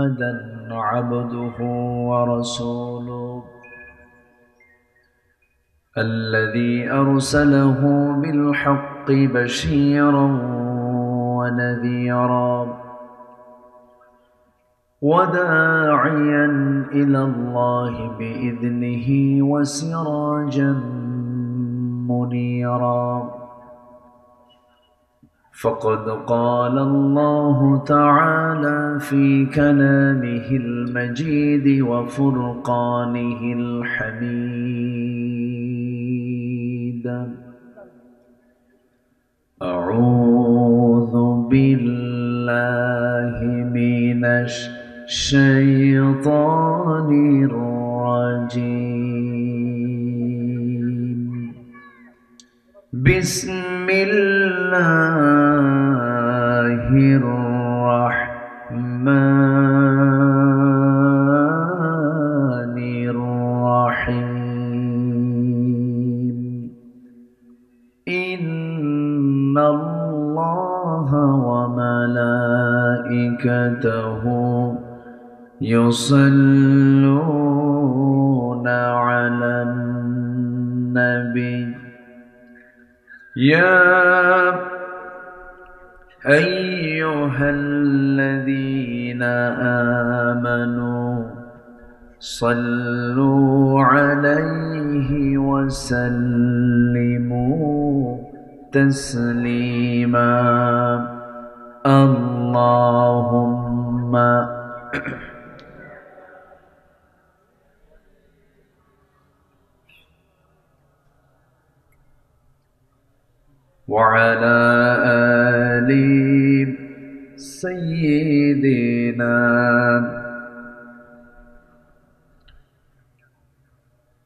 محمدا عبده ورسوله الذي أرسله بالحق بشيرا ونذيرا وداعيا إلى الله بإذنه وسراجا منيرا فقد قال الله تعالى في كلامه المجيد وفرقانه الحميد أعوذ بالله من الشيطان الرجيم بسم الله الرحمن الرحيم إن الله وملائكته يصلون على النبي يا أيها الذين آمنوا صلوا عليه وسلموا تسليما اللهم وعلى آل سيدنا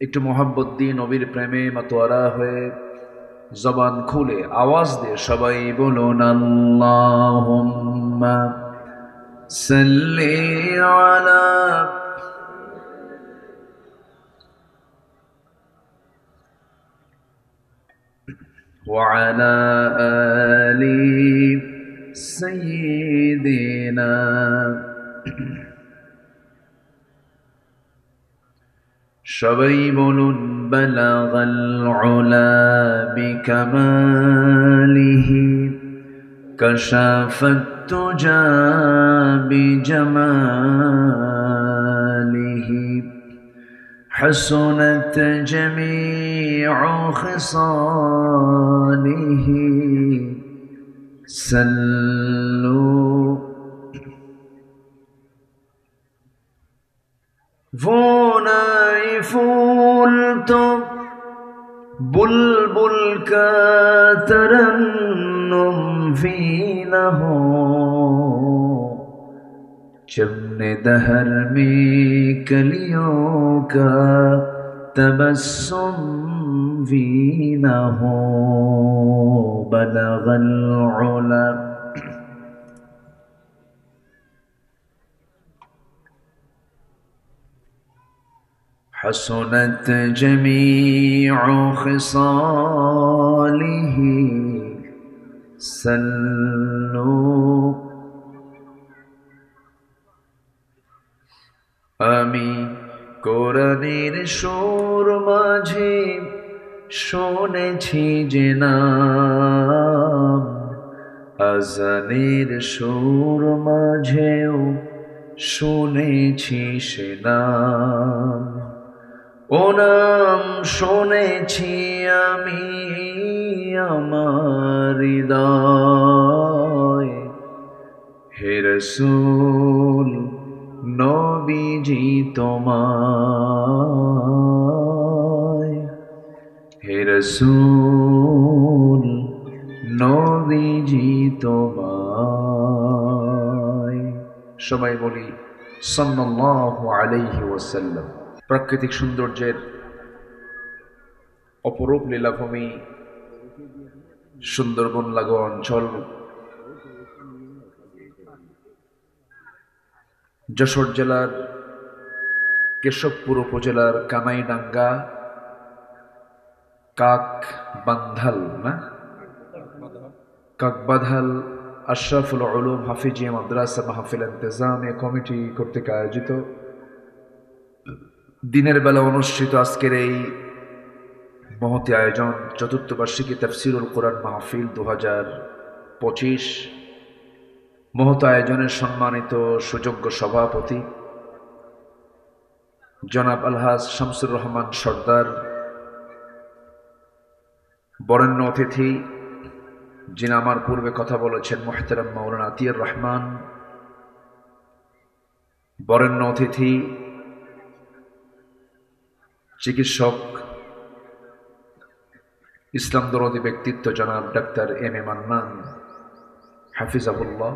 একটু মোহাব্বত দিয়ে নবীর প্রেমে মাতোয়ারা হয়ে জবান খুলে আওয়াজ দিয়ে সবাই বলুন আল্লাহুম্মা সাল্লি আলা وعلى آل سيدنا সবাই বলুন بلغ العلا بكماله كشف التجى بجماله حسنت جميع خصاله سلوا فوناي فولتم بلبل کا ترنم فينه चमन दहर में कलियों का तबस्सुम भी न हो बलगल उला हसनत जमीउ खिसालिही सल्लू আমি কোরআনের সুর মাঝে শুনেছি যে নাম আজানের সুর মাঝেও শুনেছি সে নাম ও নাম শুনেছি আমি আমার হৃদয় হে রাসূল নবীজি তোমায় হে রাসূল নবীজি তোমায় সবাই বলি সাল্লাল্লাহু আলাইহি ওয়াসাল্লাম প্রাকৃতিক সৌন্দর্যের অপরূপ লীলাভূমি সুন্দরবন লাগোয়া অঞ্চল যশোর জেলার কেশবপুর উপজেলার কানাইডাঙ্গা কাকবান্ধাল না কাকবাধাল আশরাফুল উলুম হাফিজিয়া মাদ্রাসা মাহফিল ইন্তেজামিয়া কমিটি কর্তৃক আয়োজিত দিনের বেলা অনুষ্ঠিত আজকের এই মহতী আয়োজন চতুর্থ বার্ষিকী তাফসিরুল কোরআন মাহফিল 2025 মহৎ আয়োজনের সম্মানিত সুযোগ্য সভাপতি জনাব আলহাজ শামসুর রহমান সর্দার, বরেণ্য অতিথি যিনি আমার পূর্বে কথা বলেছেন মুহতারাম মাওলানা আতিয়ার রহমান, বরেণ্য অতিথি চিকিৎসক ইসলাম দরদি ব্যক্তিত্ব জনাব ডাক্তার এম এ মান্নান হাফিজাহুল্লাহ,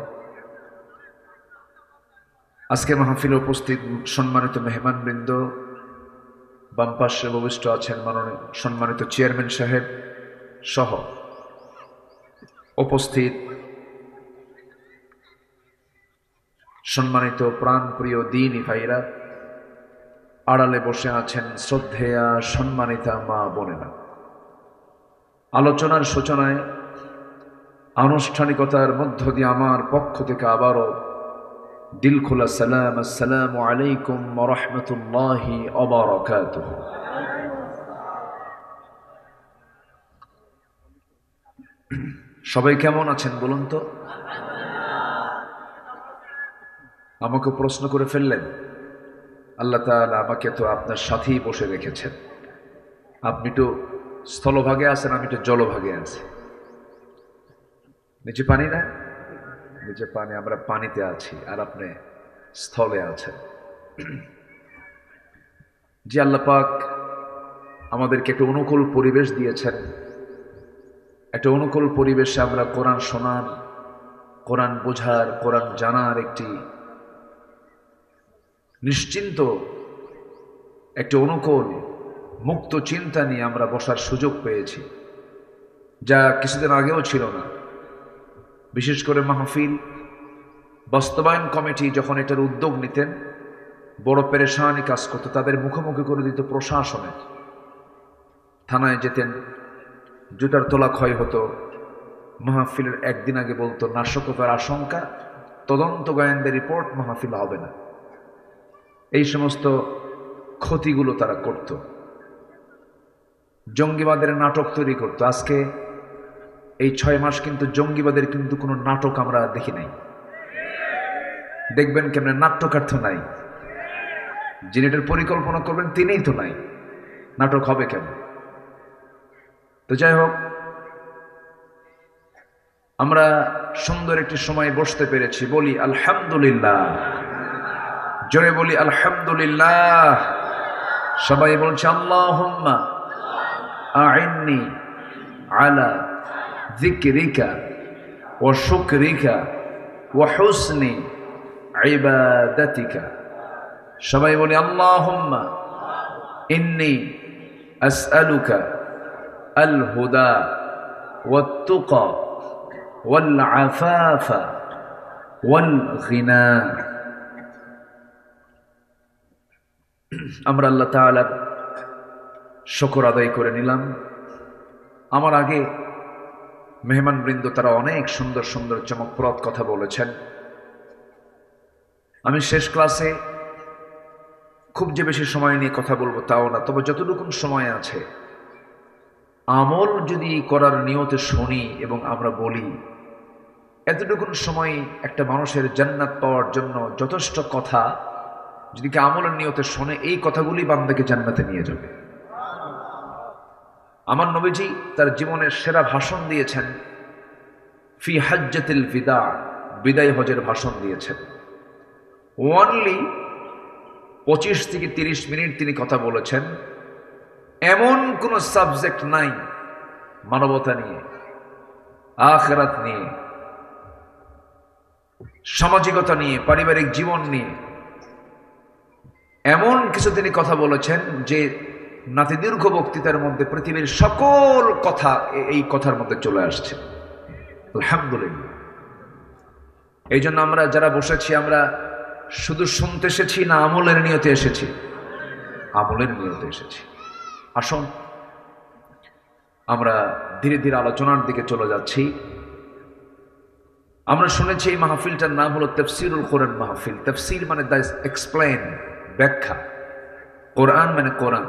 আজকে মাহফিলে উপস্থিত সম্মানিত মেহমানবৃন্দ, বাম পাশে উপবিষ্ট আছেন মাননীয় সম্মানিত চেয়ারম্যান সাহেব সহ উপস্থিত সম্মানিত প্রাণপ্রিয় দ্বীনি ভাইরা, আড়ালে বসে আছেন শ্রদ্ধেয়া সম্মানিতা মা বোনেরা। আলোচনার সূচনায় আনুষ্ঠানিকতার মধ্য দিয়ে আমার পক্ষ থেকে আবারও দিল খোলা সালাম, আসসালামু আলাইকুম ওয়া রাহমাতুল্লাহি ওয়া বারাকাতুহু। সবাই কেমন আছেন বলুন তো? আমাকে প্রশ্ন করে ফেললেন। আল্লাহ তাআলা আমাকে তো আপনার সাথেই বসে রেখেছেন। আপনি তো স্থলভাগে আছেন, আমি তো জলভাগে আছি। নিচে পানি না, নিচে পানি, আমরা পানিতে আছি আর আপনি স্থলে আছেন। যে আল্লাহ পাক আমাদেরকে একটা অনুকূল পরিবেশ দিয়েছেন, একটা অনুকূল পরিবেশে আমরা কোরআন শোনার, কোরআন বোঝার, কোরআন জানার একটি নিশ্চিন্ত একটি অনুকূল মুক্ত চিন্তা নিয়ে আমরা বসার সুযোগ পেয়েছি, যা কিছুদিন আগেও ছিল না। বিশেষ করে মাহফিল বাস্তবায়ন কমিটি যখন এটার উদ্যোগ নিতেন, বড় পেরেশানি কাজ করতো, তাদের মুখোমুখি করে দিত প্রশাসনের। থানায় যেতেন, জুতার তোলা ক্ষয় হতো। মাহফিলের একদিন আগে বলতো নাশকতার আশঙ্কা, তদন্ত গোয়েন্দা রিপোর্ট, মাহফিল হবে না। এই সমস্ত ক্ষতিগুলো তারা করত। জঙ্গিবাদের নাটক তৈরি করত। আজকে এই 6 মাস কিন্তু জঙ্গিবাদের কিন্তু কোনো নাটক আমরা দেখি নাই। দেখবেন কেমন নাট্যকার তো নাই, যিনি এটার পরিকল্পনা করবেন তিনিই তো নাই, নাটক হবে কেন? তো যাই হোক, আমরা সুন্দর একটি সময় বসতে পেরেছি, বলি আলহামদুলিল্লাহ। জোরে বলি আলহামদুলিল্লাহ। সবাই বলছে আল্লাহুম্মা আইন্নি আলা যিকরিকা ওয়া শুকরিকা ওয়া হুসনি ইবাদাতিকা। সবাই বলি আল্লাহুম্মা ইন্নী আসআলুকা আল হুদা ওয়াত তুকা ওয়াল আফাফা ওয়াল গিনা। আমরা আল্লাহ তাআলার শুকর আদায় করে নিলাম। আমার আগে মেহমানবৃন্দ তারা অনেক সুন্দর সুন্দর চমকপ্রদ কথা বলেছেন। আমি শেষ ক্লাসে খুব যে বেশি সময় নিয়ে কথা বলবো তাও না, তবে যতটুকু সময় আছে আমল যদি করার নিয়তে শুনি এবং আমরা বলি, এতটুকুন সময় একটা মানুষের জান্নাত পাওয়ার জন্য যথেষ্ট কথা যদি কে আমলের নিয়তে শোনে, এই কথাগুলি বান্দাকে জান্নাতে নিয়ে যাবে। আমার নবীজি তার জীবনের সেরা ভাষণ দিয়েছেন ফি হাজ্জাতিল বিদা, বিদায় হজের ভাষণ দিয়েছেন। ওনলি 25 থেকে 30 মিনিট তিনি কথা বলেছেন। এমন কোন সাবজেক্ট নাই মানবতা নিয়ে, আখিরাত নিয়ে, সামাজিকতা নিয়ে, পারিবারিক জীবন নিয়ে এমন কিছু তিনি কথা বলেছেন যে নাতি দীর্ঘ বক্তৃতার মধ্যে পৃথিবীর সকল কথা এই কথার মধ্যে চলে আসছে। আলহামদুলিল্লাহ। এই জন্য আমরা যারা বসেছি, আমরা শুধু শুনতে এসেছি না আমলের নিয়তে এসেছি? আমলের নিয়তে এসেছি। আসুন আমরা ধীরে ধীরে আলোচনার দিকে চলে যাচ্ছি। আমরা শুনেছি এই মাহফিলটার নাম হলো তাফসীরুল কোরআন মাহফিল। তাফসীর মানে দ্য এক্সপ্লেন, ব্যাখ্যা। কোরআন মানে কোরআন,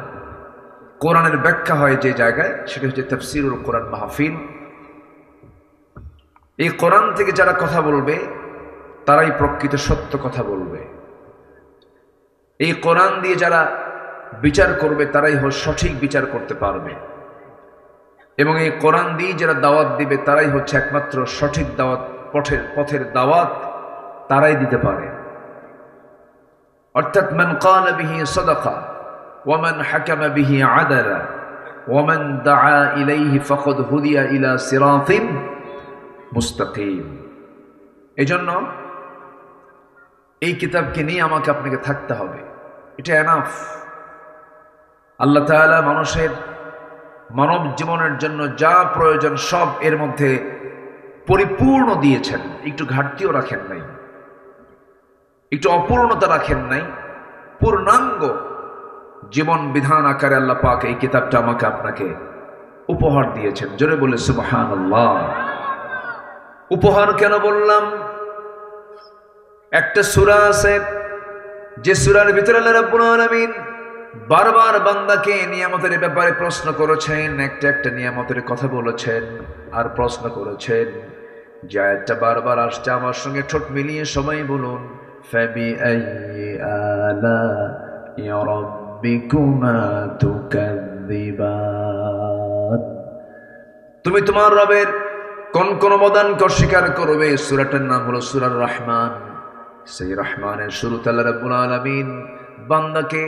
কোরআনের ব্যাখ্যা হয় যে জায়গায়, সেটা হচ্ছে তাফসীরুল কোরআন মাহফিল। এই কোরআন থেকে যারা কথা বলবে তারাই প্রকৃত সত্য কথা বলবে। এই কোরআন দিয়ে যারা বিচার করবে তারাই সঠিক বিচার করতে পারবে, এবং এই কোরআন দিয়ে যারা দাওয়াত দিবে তারাই হচ্ছে একমাত্র সঠিক দাওয়াত, পথের দাওয়াত তারাই দিতে পারে। অর্থাৎ মান ক্বালা বিহি সাদাকা ওয়া মান হাকামা বিহি আদালা ওয়া মান দাআ ইলাইহি ফাকাদ হুদিয়া ইলা সিরাতিন মুস্তাকিম। এজন্য এই কিতাবকে নিয়ে আমাকে আপনাকে থাকতে হবে, এটা এনাফ। আল্লাহ তাআলা মানুষের মানব জীবনের জন্য যা প্রয়োজন সব এর মধ্যে পরিপূর্ণ দিয়েছেন, একটু ঘাটতিও রাখেন নাই, একটু অপূর্ণতা রাখেন নাই, পূর্ণাঙ্গ জীবন বিধান আকারে আল্লাহ পাক এই কিতাবটা আমাকে আপনাকে উপহার দিয়েছেন। জোরে বলে সুবহানাল্লাহ। উপহার কেন বললাম? একটা সূরা আছে যে সূরার ভিতরে আল্লাহ রাব্বুল আলামিন বারবার বান্দাকে নিয়ামতের ব্যাপারে প্রশ্ন করেছেন, একটা একটা নিয়ামতের কথা বলেছেন আর প্রশ্ন করেছেন। যে আয়াতটা বারবার আসছে, আমার সঙ্গে ঠোঁট মিলিয়ে সবাই বলুন, ফাবিআইয়ি আলাই রাব্বিকুমা তুকাযযিবান। তুমি তোমার রবের কোন কোন অবদানকে অস্বীকার করবে? সূরাটার নাম হলো সূরা রহমান। সেই রহমানের শুরুতে আল্লাহ রাব্বুল আলামিন বান্দাকে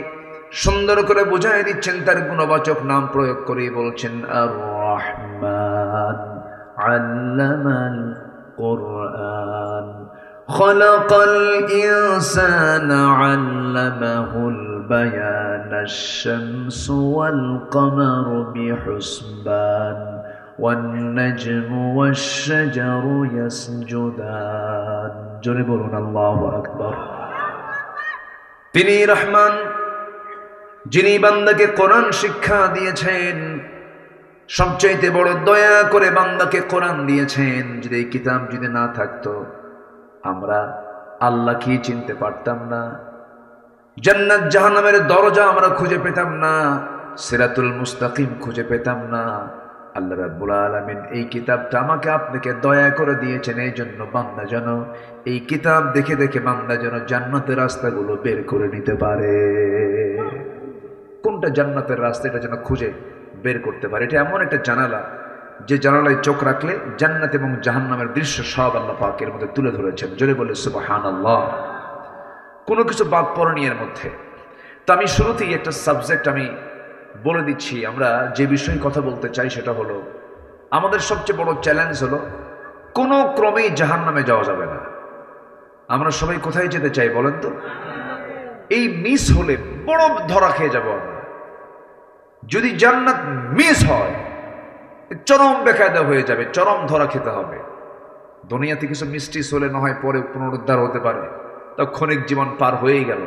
সুন্দর করে বুঝাই দিচ্ছেন, তার গুণবাচক নাম প্রয়োগ করে বলছেন আর রহমান আল্লামাল কুরআন খালাকাল ইনসানা আল্লামাহুল বায়ান আশ-শামসু ওয়াল কমারু বিহুসবান ওয়ান নাজমু ওয়াশ-শাজারু ইয়াসজুদান। জোরে বলুন আল্লাহু আকবার। তিনি রহমান, যিনি বান্দাকে কোরআন শিক্ষা দিয়েছেন, সবচাইতে বড় দয়া করে বান্দাকে কোরআন দিয়েছেন। যদি এই কিতাব যদি না থাকতো আমরা আল্লাহ কি চিনতে পারতাম না, জান্নাত জাহান্নামের দরজা আমরা খুঁজে পেতাম না, সিরাতুল মুস্তাকিম খুঁজে পেতাম না। আল্লাহ রাব্বুল আলামিন এই কিতাবটা আমাকে আপনাকে দয়া করে দিয়েছেন, এই জন্য বান্দা যেন এই কিতাব দেখে দেখে বান্দা যেন জান্নাতের রাস্তাগুলো বের করে নিতে পারে। কোনটা জান্নাতের রাস্তা এটা যেন খুঁজে বের করতে পারে। এটা এমন একটা জানালা, যে জানালায় চোখ রাখলে জান্নাত এবং জাহান্নামের দৃশ্য সব আল্লাহ পাকের মধ্যে তুলে ধরেছেন। জোরে বলে সুবহানাল্লাহ। কোনো কিছু বাদ পড়েনি এর মধ্যে। তো আমি শুরুতেই একটা সাবজেক্ট আমি বলে দিচ্ছি। আমরা যে বিষয়ে কথা বলতে চাই সেটা হলো, আমাদের সবচেয়ে বড় চ্যালেঞ্জ হলো কোনো ক্রমেই জাহান্নামে যাওয়া যাবে না। আমরা সবাই কোথায় যেতে চাই বলেন তো? এই মিস হলে বড় ধরা খেয়ে যাব আমরা। যদি জান্নাত মিস হয় চরম বেকায়দা হয়ে যাবে, চরম ধরা খেতে হবে। দুনিয়াতে কিছু মিষ্টি হলে না হয় পরে পুনরুদ্ধার হতে পারে, ক্ষণিক জীবন পার হয়েই গেল।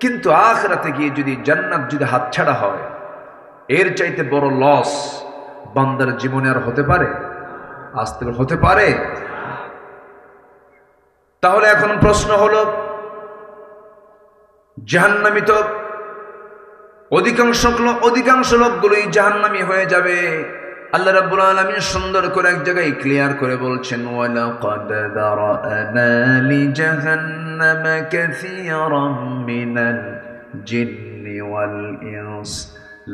কিন্তু আখিরাতে গিয়ে যদি জান্নাত যদি হাতছাড়া হয়, এর চাইতে বড় লস বান্দার জীবনে আর হতে পারে? আসতে হতে পারে? তাহলে এখন প্রশ্ন হলো, জাহান্নামী তো অধিকাংশ লোকগুলোই জাহান্নামী হয়ে যাবে। আল্লাহ রাব্বুল আলামিন সুন্দর করে এক জায়গায় ক্লিয়ার করে বলছেন, ওয়ালাকাদ দারানা লিজাহান্নামা কাসীরাম মিনাল জিন্নি ওয়াল ইনস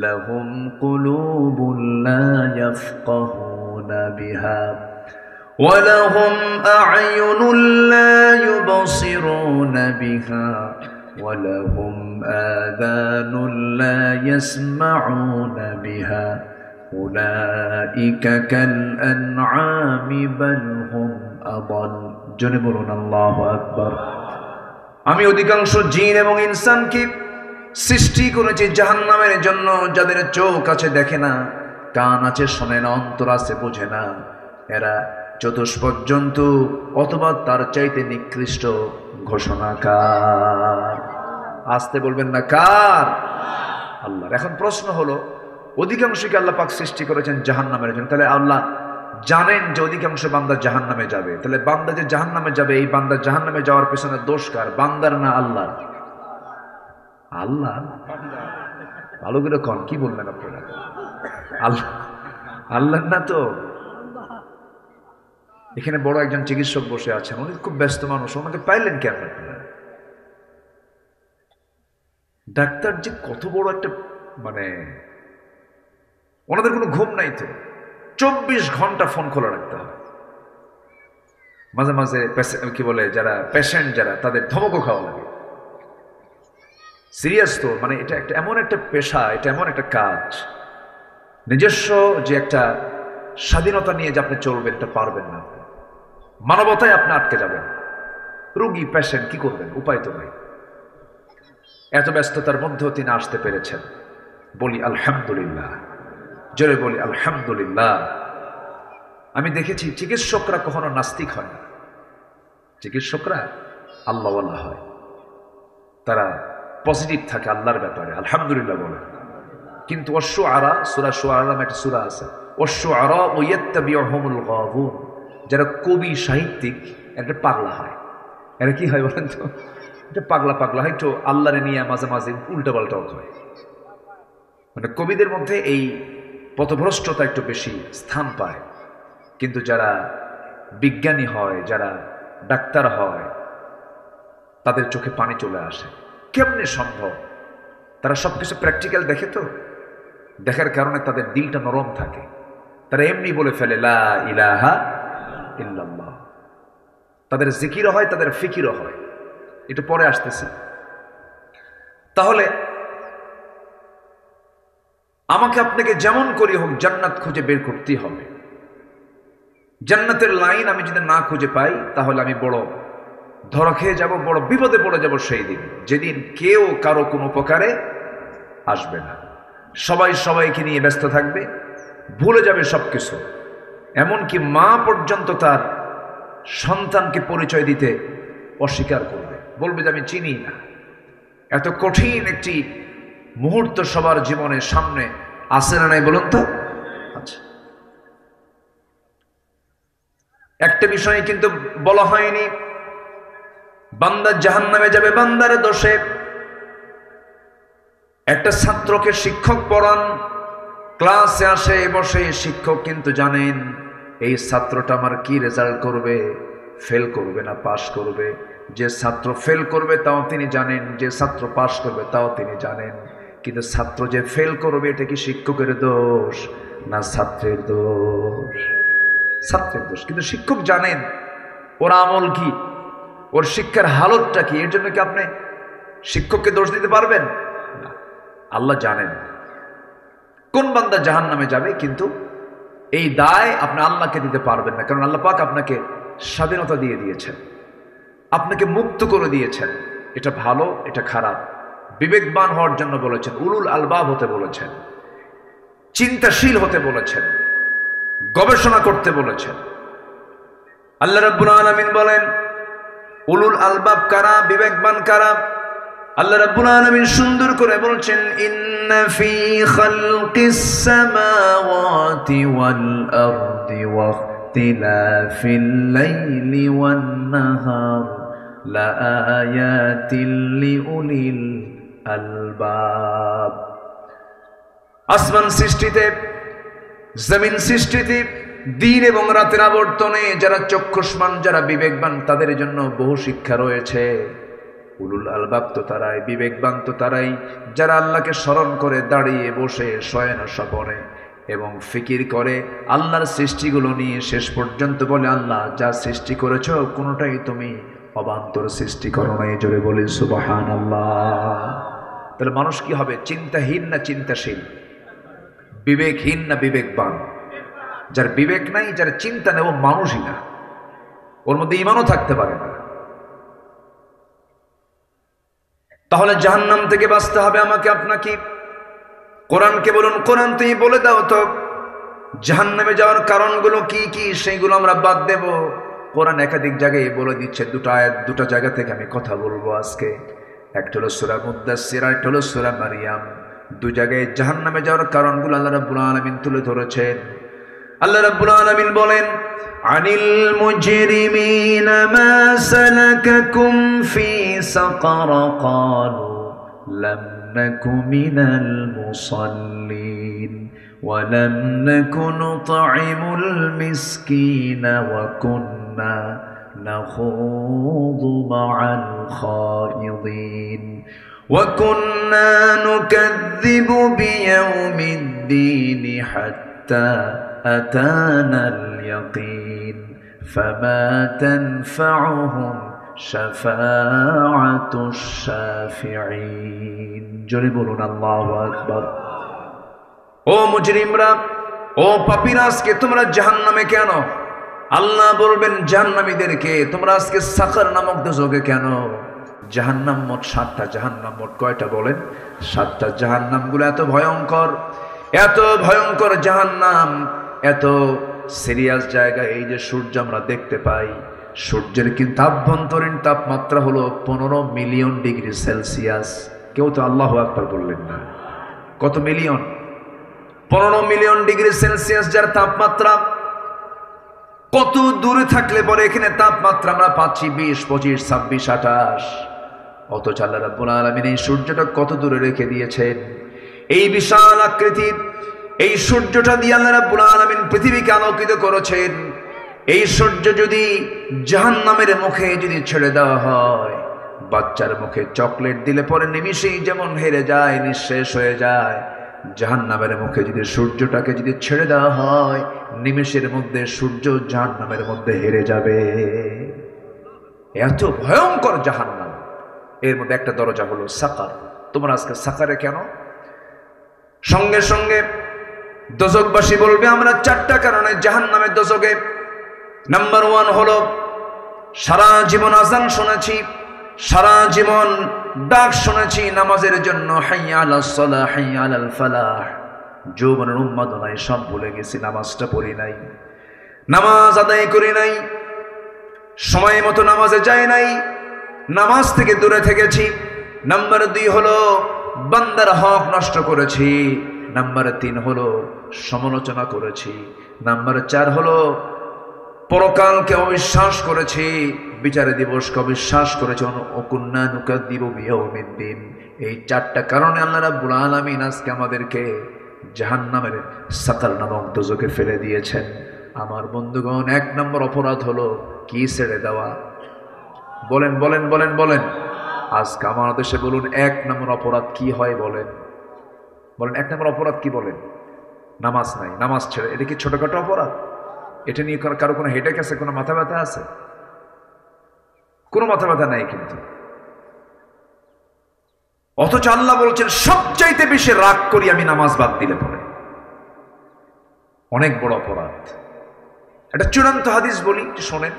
লাহুম কুলুবুন লা ইয়াফকাহুনা বিহা ওয়া লাহুম আ'য়ুনুন লা ইউবসিরুনা বিহা ওয়া লাহুম আযানুন লা ইয়াসমাউনা বিহা উলাইকা কাল আনআমি বাল হুম আদাল। জোরে বলুন আল্লাহু আকবার। আমি অধিকাংশ জিন এবং ইনসানকে সৃষ্টি করেছি জাহান্নামের জন্য, যাদের চোখ আছে দেখে না, কান আছে শোনে না, অন্তর আছে বোঝে না। এরা চতুষ্পদ জন্তু অথবা তার চাইতে নিকৃষ্ট ঘোষণাকার। আসতে বলবেন না কার? আল্লাহর। এখন প্রশ্ন হলো, অধিকাংশকে আল্লাহ পাক সৃষ্টি করেছেন জাহান্নামের জন্য, তাহলে আল্লাহ জানেন যে অধিকাংশ বান্দা জাহান্নামে যাবে, তাহলে বান্দা যে জাহান্নামে যাবে, এই বান্দা জাহান্নামে যাওয়ার পেছনে দোষ কার? বান্দার না আল্লাহর? আল্লাহ। ভালো করে কন, কি বললেন আপনারা? আল্লাহ, আল্লাহ না তো। এখানে বড় একজন চিকিৎসক বসে আছেন, উনি খুব ব্যস্ত মানুষ, ওনাকে পাইলেন কেন আপনারা? ডাক্তার যে কত বড় একটা, মানে ওনাদের কোনো ঘুম নাই তো, 24 ঘন্টা ফোন খোলা রাখতে হয়। মাঝে মাঝে কি বলে, যারা পেশেন্ট যারা, তাদের ধমকও খাওয়া লাগে। সিরিয়াস তো, মানে এটা একটা এমন একটা পেশা, এটা এমন একটা কাজ, নিজস্ব যে একটা স্বাধীনতা নিয়ে যে আপনি চলবেন, এটা পারবেন না। মানবতায় আপনি আটকে যাবেন। রোগী পেশেন্ট কি করবেন, উপায় তো নাই। এত ব্যস্ততার মধ্যেও তিনি আসতে পেরেছেন। বলি আলহামদুলিল্লাহ, জোরে বলি আলহামদুলিল্লাহ। আমি দেখেছি চিকিৎসকরা কখনো নাস্তিক হয় না, চিকিৎসকরা আল্লাহওয়ালা হয়, তারা পজিটিভ থাকে আল্লাহর ব্যাপারে, আলহামদুলিল্লাহ বলে। কিন্তু ওয়াশ-শুআরা, সূরা শুআরা নামে একটা সূরা আছে, ওয়াশ-শুআরা ইয়াত্তাবিউহুমুল গাবুন, যারা কবি সাহিত্যিক, একটা পাগলা হয়। এরা কি হয় বলেন তো? এটা পাগলা পাগলা হয়, একটু আল্লাহরে নিয়ে মাঝে মাঝে উল্টা পাল্টাও হয়। মানে কবিদের মধ্যে এই পথভ্রষ্টতা একটু বেশি স্থান পায়। কিন্তু যারা বিজ্ঞানী হয়, যারা ডাক্তার হয়, তাদের চোখে পানি চলে আসে। কেমনে সম্ভব? তারা সবকিছু প্র্যাকটিক্যাল দেখে তো, দেখার কারণে তাদের দিলটা নরম থাকে। তারা এমনি বলে ফেলে লা ইলাহা ইল্লাল্লাহ। তাদের জিকিরও হয়, তাদের ফিকিরও হয়। এটা পরে আসতেছি। তাহলে আমাকে আপনাকে যেমন করি হোক জান্নাত খুঁজে বের করতেই হবে। জান্নাতের লাইন আমি যদি না খুঁজে পাই, তাহলে আমি বড় ধরা খেয়ে যাব, বড় বিপদে পড়ে যাব সেই দিন, যেদিন কেউ কারো কোনো উপকারে আসবে না। সবাই সবাইকে নিয়ে ব্যস্ত থাকবে, ভুলে যাবে সবকিছু। এমনকি মা পর্যন্ত তার সন্তানকে পরিচয় দিতে অস্বীকার করবে, বলবে যে আমি চিনি না। এত কঠিন একটি মুহূর্ত সবার জীবনের সামনে আসে না নাই বলুন তো? আচ্ছা, একটা বিষয় কিন্তু বলা হয়নি, বান্দা জাহান্নামে যাবে বান্দার দোষে। একটা ছাত্রকে শিক্ষক পড়ান, ক্লাসে আসে বসে, শিক্ষক কিন্তু জানেন এই ছাত্রটা আমার কি রেজাল্ট করবে, ফেল করবে না পাশ করবে। যে ছাত্র ফেল করবে তাও তিনি জানেন, যে ছাত্র পাশ করবে তাও তিনি জানেন। কিন্তু ছাত্র যে ফেল করবে, এটা কি শিক্ষকের দোষ না ছাত্রের দোষ? ছাত্রের দোষ। কিন্তু শিক্ষক জানেন ওর আমল কি, ওর শিক্ষার হালতটা কি। এর জন্য কি আপনি শিক্ষককে দোষ দিতে পারবেন না? আল্লাহ জানেন কোন বান্দা জাহান্নামে যাবে, কিন্তু এই দায় আপনি আল্লাহকে দিতে পারবেন না। কারণ আল্লাহ পাক আপনাকে স্বাধীনতা দিয়ে দিয়েছেন, আপনাকে মুক্ত করে দিয়েছেন। এটা ভালো, এটা খারাপ, বিবেকবান হওয়ার জন্য বলেছেন, উলুল আলবাব হতে বলেছেন, চিন্তাশীল হতে বলেছেন, গবেষণা করতে বলেছেন। আল্লাহ রাব্বুল আলামিন বলেন উলুল আলবাব কারা, বিবেকবান কারা? আল্লাহ রাব্বুল আলামিন সুন্দর করে বলছেন, ইন্না ফি খালকিস সামাওয়াতি ওয়াল আরদি ওয়া ইখতিলাফিল লাইলি ওয়ান নাহার লাআয়াতিল লিউলিল আলবাব। আসমান সৃষ্টিতে, জমিন সৃষ্টিতে, দিন এবং রাতের আবর্তনে যারা চক্ষুষ্মান, যারা বিবেকবান, তাদের জন্য বহু শিক্ষা রয়েছে। উলুল আলবাব তো তারাই, বিবেকবান তো তারাই, যারা আল্লাহকে স্মরণ করে দাঁড়িয়ে বসে শয়ন স্বপনে এবং ফিকির করে আল্লাহর সৃষ্টিগুলো নিয়ে, শেষ পর্যন্ত বলে আল্লাহ যা সৃষ্টি করেছ কোনোটাই তুমি অবান্তর সৃষ্টি করো নাই। জোরে বলি সুবহানাল্লাহ। তাহলে মানুষ কি হবে? চিন্তাহীন না চিন্তাশীল? বিবেকহীন না বিবেকবান? যার বিবেক নাই, যার চিন্তা নেই, ও মানুষই না, ওর মধ্যে ঈমানও থাকতে পারে না। তাহলে জাহান্নাম থেকে বাঁচতে হবে আমাকে আপনাকে। কোরআনকে বলুন, কোরআন তুমি বলে দাও তো জাহান্নামে যাওয়ার কারণগুলো কি কি, সেইগুলো আমরা বাদ দেব। কোরআন একাধিক জায়গায় বলে দিচ্ছে। দুটা জায়গা থেকে আমি কথা বলবো আজকে। একটা হলো সূরা মুদ্দাসসির, আর একটা হলো সূরা মারিয়াম। দু জায়গায় জাহান্নামে যাওয়ার কারণগুলো আল্লাহ রাব্বুল আলামিন তুলে ধরেছেন। আল্লাহ রাব্বুল আলামিন বলেন, আনিল মুজরিমিনা মা সালাকাকুম ফি সাকার ক্বালু লাম নাকু মিনাল মুসাল্লিন ওয়া লাম নাকু নুতঈমুল মিসকিনা ওয়া কুন্না নাখুযু মা'আল খায়িদিন ওয়া কুন্না নুকাযযিবু বিয়াউমিদ্দীন হাত্তা أتانا اليقين فما تنفعهم شفاعة الشافعين জোরে বলুন আল্লাহু আকবার। ও মুজরিমরা, ও পাপীরা, আজকে তোমরা জাহান্নামে কেন? আল্লাহ বলবেন জাহান্নামীদেরকে, তোমরা আজকে সাকার নামক দোজখে কেন? জাহান্নাম মোট 7টা। জাহান্নাম মোট কয়টা বলেন? 7টা। জাহান্নামগুলো এত ভয়ঙ্কর, এত ভয়ঙ্কর জাহান্নাম, এত সিরিয়াস জায়গা। এই যে সূর্য আমরা দেখতে পাই, সূর্যের কিন্তু আভ্যন্তরীণ তাপমাত্রা হলো 15 মিলিয়ন ডিগ্রি সেলসিয়াস। কেউ তো আল্লাহু আকবার বললেন না। কত মিলিয়ন? 15 মিলিয়ন ডিগ্রি সেলসিয়াস যার তাপমাত্রা। কত দূরে থাকলে পরে এখানে তাপমাত্রা আমরা পাচ্ছি 20, 25, 26, 28। অথচ আল্লাহ রাব্বুল আলামিন এই সূর্যটা কত দূরে রেখে দিয়েছেন। এই বিশাল আকৃতির এই সূর্যটা দিয়ে আল্লাহ রাব্বুল আলামিন পৃথিবীকে আলোকিত করেছেন। এই সূর্য যদি জাহান্নামের মুখে যদি ছেড়ে দেওয়া হয়, বাচ্চার মুখে চকলেট দিলে পরে নিমিষেই যেমন হেরে যায়, নিঃশেষ হয়ে যায়, জাহান্নামের মুখে যদি সূর্যটাকে যদি ছেড়ে দেওয়া হয়, নিমিষের মধ্যে সূর্য জাহান্নামের মধ্যে হেরে যাবে। এত ভয়ঙ্কর জাহান্নাম। এর মধ্যে একটা দরজা হলো সাকার। তোমরা আজকে সাকারে কেন? সঙ্গে সঙ্গে দোজখবাসী বলবে আমরা 4টা কারণে জাহান্নামের দোজখে। নাম্বার 1 হলো সারা জীবন আযান শুনেছি, সারা জীবন ডাক শুনেছি নামাজের জন্য, হাইয়া আলাস সালাহ, হাইয়া আলাল ফালাহ। যৌবনের উন্মাদনায় সব ভুলে গেছি, নামাজটা পড়ি নাই, নামাজ আদায় করি নাই, সময় মতো নামাজে যাই নাই, নামাজ থেকে দূরে থেকেছি। নাম্বার 2 হলো বান্দার হক নষ্ট করেছি। নাম্বার 3 হলো সমালোচনা করেছি। নাম্বার 4 হলো পরকালকে অবিশ্বাস করেছি, বিচারে দিবসকে অবিশ্বাস করেছি। ওকুন্না নুকাযযিবু বিয়াউমিদ্দিন। এই 4টা কারণে আল্লাহ রাব্বুল আলামিন আজকে আমাদেরকে জাহান্নামের সাকার নামক দোজখে ফেলে দিয়েছেন। আমার বন্ধুগণ, 1 নম্বর অপরাধ হলো কি? ছেড়ে দেওয়া। বলেন বলেন বলেন বলেন। আজকে আমার দেশে বলুন 1 নম্বর অপরাধ কি হয়? বলেন বলেন 1 নম্বর অপরাধ কি? বলেন। নামাজ নাই, নামাজ ছেড়ে। এটা কি ছোটখাটো অপরাধ? এটা নিয়ে কারো কোনো হেডেক আছে? কোনো মাথা ব্যথা আছে? কোনো মাথা ব্যথা নাই কিন্তু। অথচ আল্লাহ বলছেন সবচাইতে বেশি রাগ করি আমি নামাজ বাদ দিলে পরে। অনেক বড় অপরাধ। এটা চূড়ান্ত হাদিস বলি, শোনেন।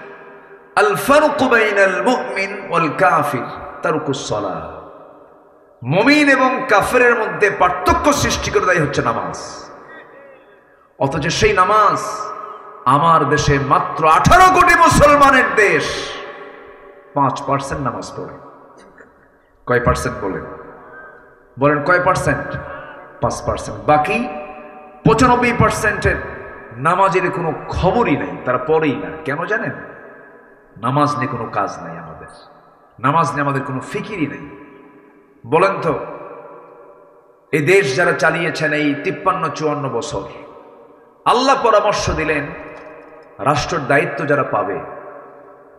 আল ফারকু বাইনাল মুমিন ওয়াল কাফির তারকুস সালাহ। মুমিন এবং কাফেরের মধ্যে পার্থক্য সৃষ্টি করে দেয় হচ্ছে নামাজ। অথচ সেই নামাজ আমার দেশে মাত্র 18 কোটি মুসলমানের দেশ 5% নামাজ পড়ে। কয় পার্সেন্ট বলেন? বলেন কয় পার্সেন্ট? 5%। বাকি 95%-এর নামাজের কোনো খবরই নেই, তারা পড়েই না। কেন জানেন? নামাজ নিয়ে কোনো কাজ নাই আমাদের, নামাজ নিয়ে আমাদের কোনো ফিকিরই নেই। বলেন তো, এই দেশ যারা চালিয়েছেন এই 53-54 বছর, আল্লাহ পরামর্শ দিলেন রাষ্ট্রের দায়িত্ব যারা পাবে,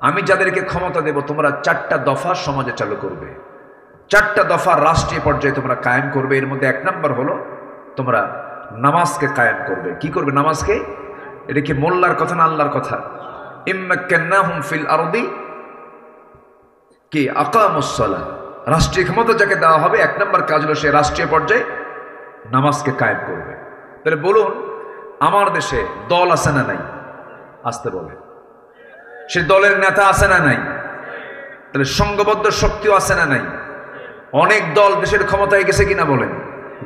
আমি যাদেরকে ক্ষমতা দেব, তোমরা 4টা দফা সমাজে চালু করবে, 4টা দফা রাষ্ট্রীয় পর্যায়ে তোমরা কায়েম করবে। এর মধ্যে 1 নম্বর হলো তোমরা নামাজকে কায়েম করবে। কি করবে? নামাজকে। এটা কি মোল্লার কথা না আল্লাহর কথা? ইম্মাক্কান্নাহুম ফিল আরদি কি আকামুস সালাহ। রাষ্ট্রীয় ক্ষমতা যাকে দেওয়া হবে 1 নম্বর কাজ হলো সে রাষ্ট্রীয় পর্যায়ে নামাজকে কায়েম করবে। তাহলে বলুন, আমার দেশে দল আছে না নাই? আসতে বলে। সে দলের নেতা আছে না নাই? তাহলে সংঘবদ্ধ শক্তিও আছে না নাই? অনেক দল দেশের ক্ষমতায় গেছে কিনা বলেন?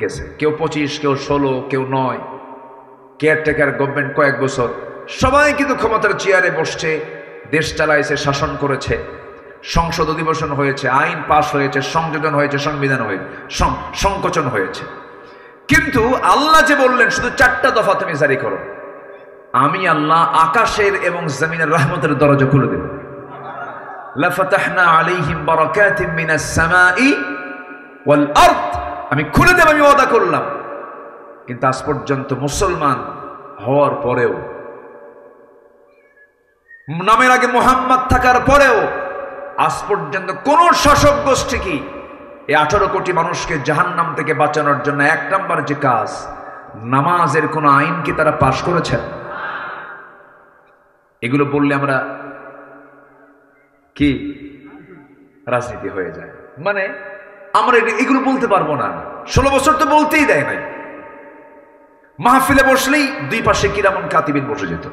গেছে। কেউ 25, কেউ 16, কেউ 9। কেয়ারটেকার গভর্নমেন্ট কয়েক বছর, সবাই কিন্তু ক্ষমতার চেয়ারে বসছে, দেশ চালাইছে, শাসন করেছে, সংসদ অধিবেশন হয়েছে, আইন পাশ হয়েছে, সংযোজন হয়েছে, সংবিধান হয়েছে, সংকোচন হয়েছে। কিন্তু আল্লাহ যে বললেন শুধু 4টা দফা তুমি জারি করো, আমি আল্লাহ আকাশের এবং জমিনের রহমতের দরজা খুলে দেব। লাফাতাহনা আলাইহিম বারাকাতিম মিনাস সামাই ওয়াল আরদ, আমি খুলে দেব, আমি ওয়াদা করলাম। কিন্তু আজ পর্যন্ত মুসলমান হওয়ার পরেও, নামের আগে মুহাম্মদ থাকার পরেও আজ পর্যন্ত কোন শাসক গোষ্ঠী কি এই 18 কোটি মানুষকে জাহান্নাম থেকে বাঁচানোর জন্য 1 নম্বর যে কাজ, নামাজের কোন আইন কি তারা পাশ করেছেন? এগুলো বললে আমরা কি রাজনীতি হয়ে যায়, মানে আমরা এগুলো বলতে পারবো না। 16 বছর তো বলতেই দেয় নাই। মাহফিলে বসলেই দুই পাশে কিরামন কাতিবিন বসে যেত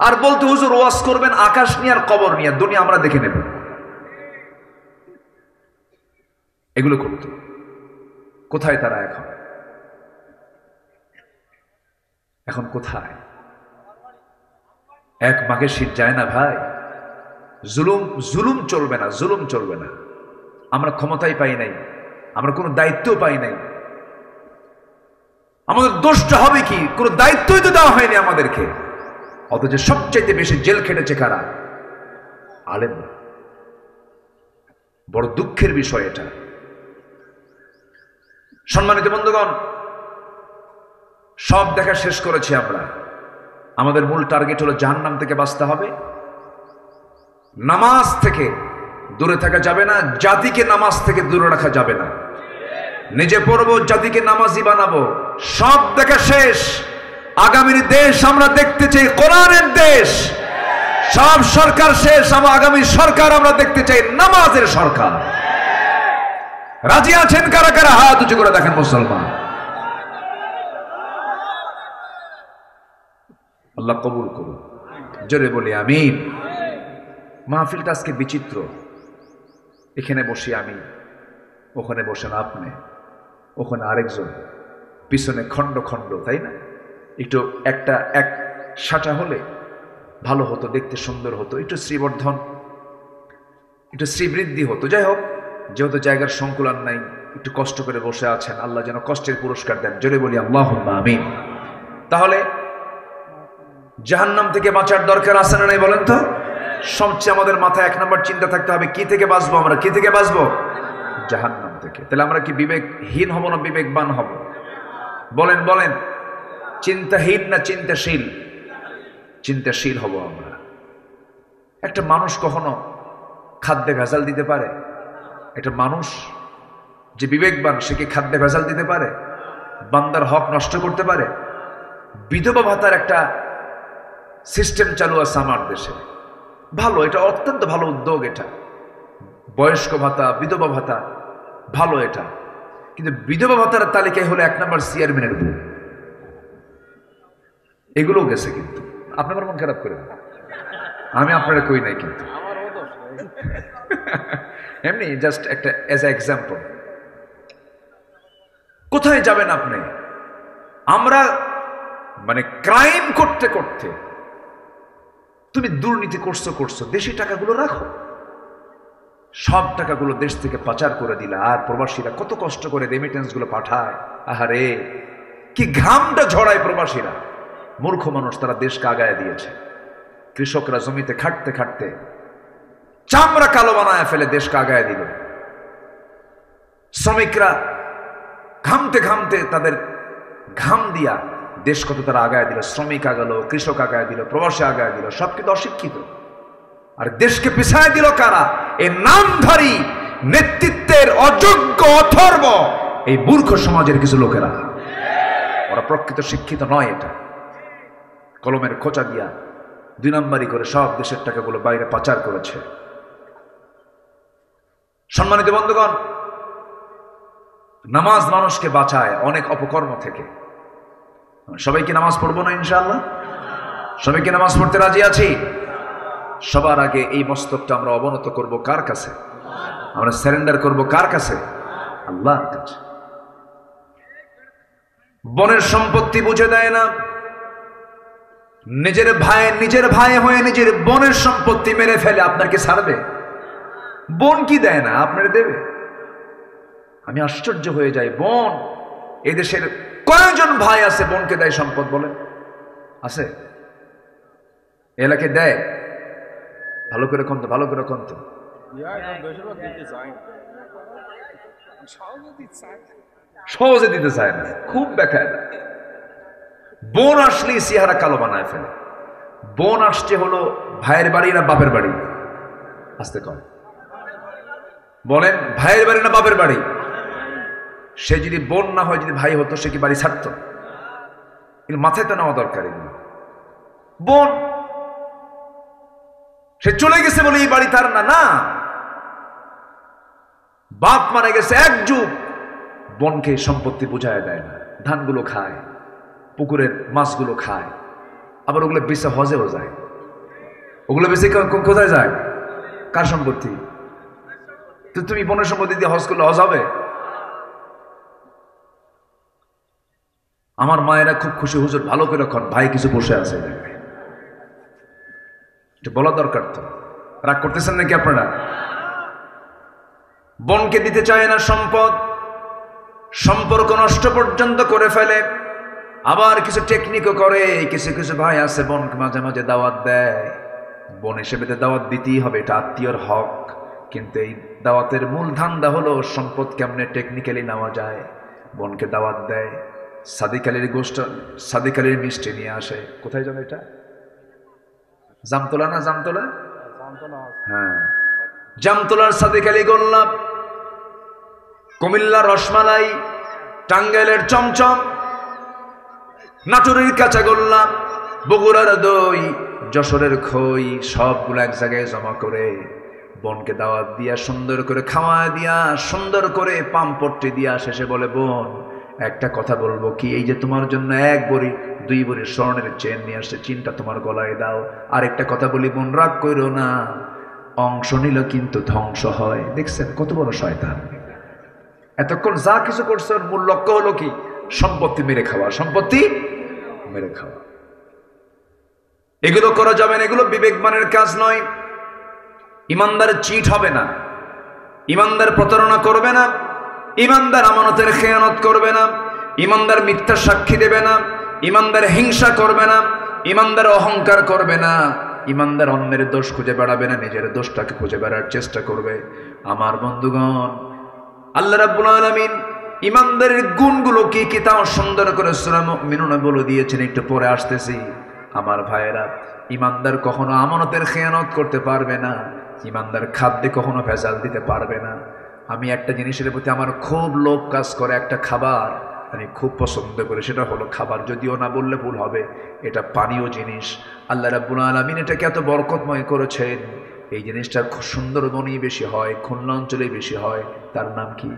আর বলতে, হুজুর ওয়াজ করবেন আকাশ নিয়ে আর কবর নিয়ে, দুনিয়া আমরা দেখে নেব। এগুলো করত। কোথায় তারা এখন? এখন কোথায়? এক মাঘের শীত যায় না ভাই। জুলুম চলবে না, জুলুম চলবে না। আমরা ক্ষমতাই পাই নাই, আমরা কোনো দায়িত্ব পাই নাই। আমাদের দোষটা হবে কি? কোনো দায়িত্বই তো দেওয়া হয়নি আমাদেরকে। অথচ সবচাইতে বেশি জেল খেটেছে কারা? আলেম। বড় দুঃখের বিষয় এটা। সম্মানিত বন্ধুগণ, সব দেখা শেষ করেছি আমরা। আমাদের মূল টার্গেট হলো জাহান্নাম থেকে বাঁচতে হবে। নামাজ থেকে দূরে থাকা যাবে না, জাতিকে নামাজ থেকে দূরে রাখা যাবে না। নিজে পড়বো, জাতিকে নামাজি বানাবো। সব দেখা শেষ। আগামীর দেশ আমরা দেখতে চাই কোরআনের দেশ। সব সরকার শেষ। আগামী সরকার আমরা দেখতে চাই নামাজের সরকার। রাজি আছেন কারা কারা? হাত উঁচু করে দেখেন মুসলমান। আল্লাহ কবুল করুন, জোরে বলি আমিন। মাহফিলটা আজকে বিচিত্র। এখানে বসি আমি, ওখানে বসেন আপনি, ওখানে আরেকজন, পিছনে খণ্ড খণ্ড, তাই না? একটু এক সাটা হলে ভালো হতো, দেখতে সুন্দর হতো, একটু শ্রীবর্ধন, একটু শ্রীবৃদ্ধি হতো। যাই হোক, যেহেতু জায়গার সংকুলান নাই, একটু কষ্ট করে বসে আছেন, আল্লাহ যেন কষ্টের পুরস্কার দেন। জোরে বলি আল্লাহুম্মা আমিন। তাহলে জাহান্নাম থেকে বাঁচার দরকার আছে না নাই বলেন তো? সবচেয়ে আমাদের মাথায় 1 নম্বর চিন্তা থাকতে হবে, কি থেকে বাঁচবো আমরা? কি থেকে বাঁচবো? জাহান্নাম থেকে। তাহলে আমরা কি বিবেকহীন হব না বিবেকবান হব? বলেন বলেন, চিন্তাহীন না চিন্তাশীল? চিন্তাশীল হব আমরা। একটা মানুষ কখনো খাদ্যে ভেজাল দিতে পারে? একটা মানুষ যে বিবেকবান, সে কি খাদ্যে ভেজাল দিতে পারে? বান্দার হক নষ্ট করতে পারে? বিধবা ভাতার একটা সিস্টেম চালু আছে আমার দেশে, ভালো, এটা অত্যন্ত ভালো উদ্যোগ। এটা বয়স্ক ভাতা, বিধবা ভাতা, ভালো এটা। কিন্তু বিধবা ভাতার তালিকায় হলো 1 নম্বর চেয়ারম্যানের বউ। এগুলো গেছে। কিন্তু আপনার মন খারাপ করে, আমি আপনারা কই নাই, কিন্তু এমনি জাস্ট একটা এজ এ এক্সাম্পল। কোথায় যাবেন আপনি? আমরা মানে ক্রাইম করতে করতে, তুমি দুর্নীতি করছো, দেশি টাকাগুলো রাখো, সব টাকাগুলো দেশ থেকে পাচার করে দিলা। আর প্রবাসীরা কত কষ্ট করে রেমিটেন্স গুলো পাঠায়, আহারে কি ঘামটা ঝরায় প্রবাসীরা। মূর্খ মানুষ, তারা দেশকে আগায় দিয়েছে। কৃষকরা জমিতে খাটতে খাটতে চামড়া কালো বানায় ফেলে দেশকে আগায় দিল। শ্রমিকরা ঘামতে ঘামতে তাদের ঘাম দিয়া দেশ কত তারা আগায় দিল। শ্রমিক আগালো, কৃষক আগায় দিল, প্রবাসী আগায় দিল, সব কিন্তু অশিক্ষিত। আর দেশকে পিছায় দিল কারা? এই নামধারী নেতৃত্বের অযোগ্য অথর্ব এই মূর্খ সমাজের কিছু লোকেরা। ওরা প্রকৃত শিক্ষিত নয়। এটা কলমের খোঁচা দিয়া 2 নম্বরই করে সব দেশের টাকাগুলো বাইরে পাচার করেছে। সম্মানিত বন্ধুগণ, নামাজ মানুষকে বাঁচায় অনেক অপকর্ম থেকে। সবাইকে নামাজ পড়বো না ইনশাআল্লাহ? সবাইকে নামাজ পড়তে রাজি আছি? সবার আগে এই মস্তকটা আমরা অবনত করব কার কাছে? আমরা সারেন্ডার করব কার কাছে? আল্লাহর কাছে। বনের সম্পত্তি বুঝে দেয় না। নিজের ভাই হয়ে নিজের বোনের সম্পত্তি মেরে ফেলে, আপনার কি ছাড়বে? বোন কি দেয় না, আপনার দেবে? আমি আশ্চর্য হয়ে যাই। বোন, এদেশের কয়জন ভাই আছে বোনকে দেয় সম্পদ? বলেন। আছে? এলাকায় দেয়? ভালো করে কন্ত, ভালো করে কন্ত। সহজে দিতে চায় না, খুব দেখায় না। বোন আসলেই চেহারা কালো বানায় ফেলে। বোন আসছে হলো ভাইয়ের বাড়ি না বাপের বাড়ি? আসতে কয় বলেন, ভাইয়ের বাড়ি না বাপের বাড়ি? সে যদি বোন না হয়, যদি ভাই হতো, সে কি বাড়ি ছাড়তো? কিন্তু মাথায় তো নেওয়া দরকার। বোন, সে চলে গেছে বলে এই বাড়ি তার না। না, বাপ মারা গেছে এক যুগ, বোনকে সম্পত্তি বুঝায় দেয় না। ধানগুলো খায়, পুকুরের মাছগুলো খায়, আবার ওগুলো বেঁচে হজেও যায়। ওগুলো বেঁচে কোথায় যায়? কার সম্পত্তি? তো তুমি বোনের সম্পত্তি দিয়ে হজ করলে হজ হবে? আমার মায়েরা খুব খুশি, হুজুর ভালো করে রাখন, ভাই কিছু বসে আছে, বলা দরকার। তো রাগ করতেছেন নাকি আপনারা? বোনকে দিতে চায় না সম্পদ, সম্পর্ক নষ্ট পর্যন্ত করে ফেলে। আবার কিছু টেকনিকও করে। কিছু কিছু ভাই আছে বোনকে মাঝে মাঝে দাওয়াত দেয়, বোন হিসেবে দাওয়াত দিতেই হবে, এটা আত্মীয়র হক। কিন্তু এই দাওয়াতের মূল ধান্দা হলো সম্পদ কেমনে টেকনিক্যালি নেওয়া যায়। বোনকে দাওয়াত দেয়, সাদিক আলীর গোষ্ঠ, সাদিক আলীর মিষ্টি নিয়ে আসে। কোথায় যাবে এটা? জামতলা না? জামতলা, হ্যাঁ, জামতলার সাদিক আলী গোল্লাপ, কুমিল্লার রসমালাই, টাঙ্গাইলের চমচম, নাটোরের কাঁচাগোল্লা, বগুড়ার দই, যশোরের খই, সবগুলো এক জায়গায় জমা করে বোনকে দাওয়াত দিয়া, সুন্দর করে খাওয়া দিয়া, সুন্দর করে পাম্পট্টি দিয়া, শেষে বলে, বোন একটা কথা বলবো কি, এই যে তোমার জন্য 1 ভরি 2 ভরি স্বর্ণের চেন নিয়ে আসছে, চিনটা তোমার গলায় দাও। আর একটা কথা বলি বোন, রাগ করো না, অংশ নিল কিন্তু ধ্বংস হয়। দেখছেন কত বড় শয়তান! এতক্ষণ যা কিছু করছে, ওর মূল লক্ষ্য হলো কি? সম্পত্তি মেরে খাওয়া, সম্পত্তি মেরে খাওয়া। এগুলো করা যাবে না, এগুলো বিবেকবানের কাজ নয়। ইমানদার চিট হবে না, ইমানদার প্রতারণা করবে না, ইমানদার আমানতের খেয়ানত করবে না, ইমানদার মিথ্যা সাক্ষী দেবে না, ইমানদার হিংসা করবে না, ইমানদার অহংকার করবে না, ইমানদার অন্যের দোষ খুঁজে বেড়াবে না, নিজের দোষটাকে খুঁজে বেড়ার চেষ্টা করবে। আমার বন্ধুগণ, আল্লাহ রাব্বুল আলামিন ইমানদারের গুণগুলো কি কি তাও সুন্দর করে সূরা মুমিনুনে বলে দিয়েছেন, একটু পরে আসতেছি। আমার ভাইয়েরা, ইমানদার কখনো আমানতের খেয়ানত করতে পারবে না, ইমানদার খাদ্যে কখনো ভেজাল দিতে পারবে না। আমি একটা জিনিসের প্রতি আমার খুব লোভ কাজ করে, একটা খাবার আমি খুব পছন্দ করি, সেটা হলো খাবার, যদিও না বললে ভুল হবে, এটা পানীয় জিনিস। আল্লাহ রাব্বুল আলামিন এটাকে এত বরকতময় করেছেন। এই জিনিসটা সুন্দরবনেই বেশি হয়, খুলনা অঞ্চলেই বেশি হয়। তার নাম কি?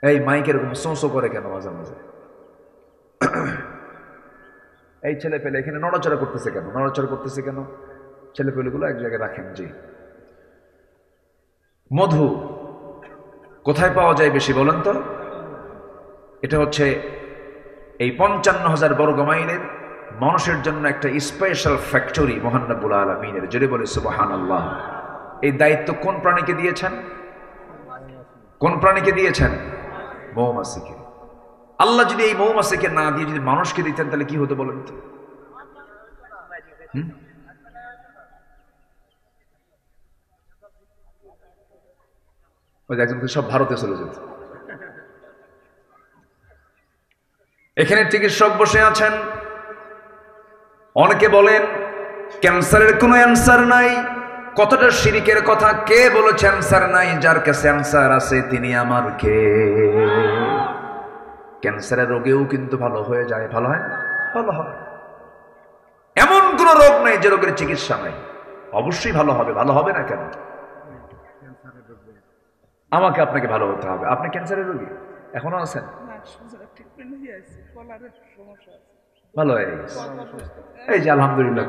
এই মাইক এরকম সোঁসো করে কেন মাঝে মাঝে? এই ছেলে পেলে এখানে নড়াচড়া করতেছে কেন? নড়াচড়া করতেছে কেন? ছেলে পেলেগুলো এক জায়গায় রাখেন। জি, মধু কোথায় পাওয়া যায় বেশি বলেন তো? এটা হচ্ছে এই 55,000 বর্গ মাইলের মানুষের জন্য একটা স্পেশাল ফ্যাক্টরি মহান রব্বুল আলামিনের। জোরে বলে সুবহানাল্লাহ। এই দায়িত্ব কোন প্রাণীকে দিয়েছেন? কোন প্রাণীকে দিয়েছেন? মৌমাছিকে। আল্লাহ যদি এই মৌমাছিকে না দিয়ে যদি মানুষকে দিতেন, তাহলে কি হতো বলেন তো? ওই একজন সব ভারতে চলে যেত। এখানে চিকিৎসক বসে আছেন, অনেকে বলেন ক্যান্সারের কোনো অ্যান্সার নাই। কতটা শিরিকের কথা! কে বলেছে অ্যান্সার নাই? যার কাছে অ্যান্সার আছে তিনি আমার কে। ক্যান্সারের রোগেও কিন্তু ভালো হয়ে যায়। ভালো হয়? ভালো হয়। এমন কোন রোগ নাই যে রোগের চিকিৎসা নাই। অবশ্যই ভালো হবে। ভালো হবে না কেন? আমাকে আপনাকে ভালো হতে হবে। আপনি ক্যান্সারের রোগী এখনো আছেন? ভালো হয়ে গেছে। এই যে আলহামদুলিল্লাহ,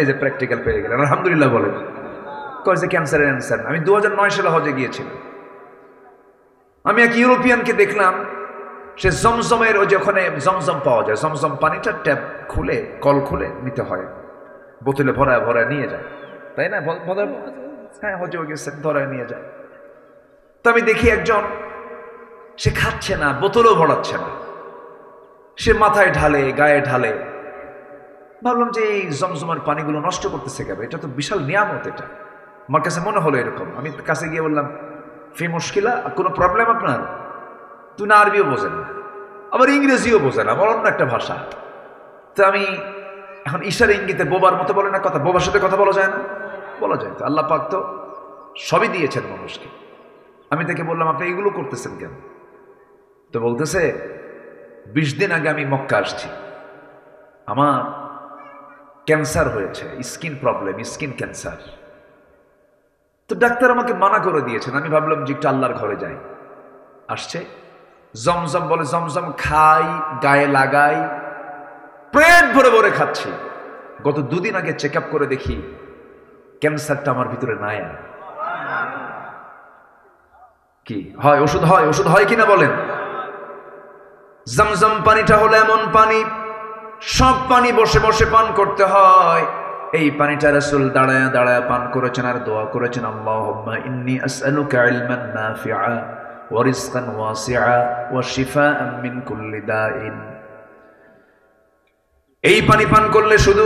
এই যে প্র্যাকটিক্যাল পেয়ে গেলেন, আলহামদুলিল্লাহ বলেন। কয়েছে ক্যান্সারের অ্যান্সার। আমি 2009 সালে হজে গিয়েছিলাম। আমি এক ইউরোপিয়ানকে দেখলাম, সে জমজমের, ওই যে ওখানে জমজম পাওয়া যায়, জমজম পানিটা ট্যাপ খুলে, কল খুলে নিতে হয়, বোতলে ভরায় ভরায় নিয়ে যায়, তাই না? হ্যাঁ, হজেও গেছে, ধরায় নিয়ে যায়। তো আমি দেখি একজন, সে খাচ্ছে না, বোতলও ভরাচ্ছে না, সে মাথায় ঢালে, গায়ে ঢালে, ভাবলাম যে এই জমজমার পানিগুলো নষ্ট করতেছে কেন, এটা তো বিশাল নিয়ামত। এটা আমার কাছে মনে হলো এরকম। আমি কাছে গিয়ে বললাম, ফি মুশকিলা, কোনো প্রবলেম আপনার? তুই না আরবিও বোঝেন না, আবার ইংরেজিও বোঝে না, আমার অন্য একটা ভাষা। তো আমি এখন ইশারা ইঙ্গিতে বোবার মতো বলে না কথা, বোবার সাথে কথা বলা যায় না? বলা যায়। তো আল্লাহ পাক তো সবই দিয়েছেন মানুষকে। আমি তাকে বললাম, আপনি এগুলো করতেছেন কেন? তো বলতেছে, 20 দিন আগে আমি মক্কা আসছি, আমার ক্যান্সার হয়েছে, স্কিন প্রবলেম, স্কিন ক্যান্সার। তো ডাক্তার আমাকে মানা করে দিয়েছেন। আমি ভাবলাম যে একটু আল্লাহর ঘরে যাই। আসছে জমজম, বলে জমজম খাই, গায়ে লাগাই, পেট ভরে ভরে খাচ্ছি। গত 2 দিন আগে চেক আপ করে দেখি ক্যান্সারটা আমার ভিতরে নাই। কি হয়? ওষুধ হয়, ওষুধ হয় কিনা বলেন? জমজম পানিটা হলো এমন পানি, সব পানি বসে বসে পান করতে হয়। এই পানিটা রাসূল দাঁড়ায়া দাঁড়ায়া পান করেছেন আর দোয়া করেছেন, আল্লাহুম্মা ইন্নী আসআলুকা ইলমান নাফিআ ওয়া রিজকান ওয়াসিআ ওয়া শিফাআন মিন কুল্লি দাইন। এই পানি পান করলে শুধু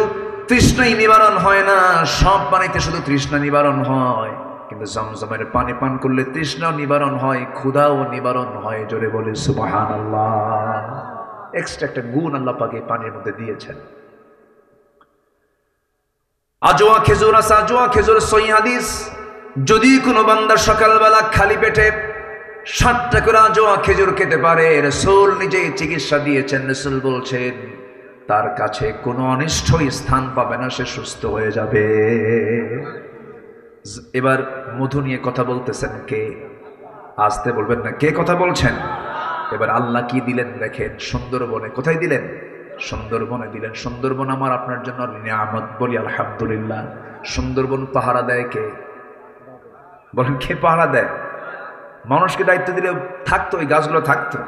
তৃষ্ণাই নিবারণ হয় না, সব পানিতে শুধু তৃষ্ণা নিবারণ হয়, কিন্তু জমজমের পানি পান করলে তৃষ্ণাও নিবারণ হয়, ক্ষুধাও নিবারণ হয়। জোরে বলে সুবহানাল্লাহ। এক্সট্রা একটা গুণ আল্লাহ পাক এই পানির মধ্যে দিয়েছেন। আজওয়া খেজুর আছে, আজওয়া খেজুর সহিহ হাদিস। যদি কোনো বান্দা সকালবেলা খালি পেটে 7টা করে আজওয়া খেজুর খেতে পারে, রাসূল নিজেই চিকিৎসা দিয়েছেন। রাসূল বলছেন তার কাছে কোনো অনিষ্ট স্থান পাবে না, সে সুস্থ হয়ে যাবে। এবার মধু নিয়ে কথা বলতেছেন কে? আসতে বলবেন না, কে কথা বলছেন? এবার আল্লাহ কি দিলেন দেখেন, সুন্দরবনে। কোথায় দিলেন? সুন্দরবনে দিলেন। সুন্দরবন আমার আপনার জন্য নিয়ামত, বলি আলহামদুলিল্লাহ। সুন্দরবন পাহারা দেয় কে? বলেন, কে পাহারা দেয়? মানুষকে দায়িত্ব দিলে থাকতো, ওই গাছগুলো থাকতো।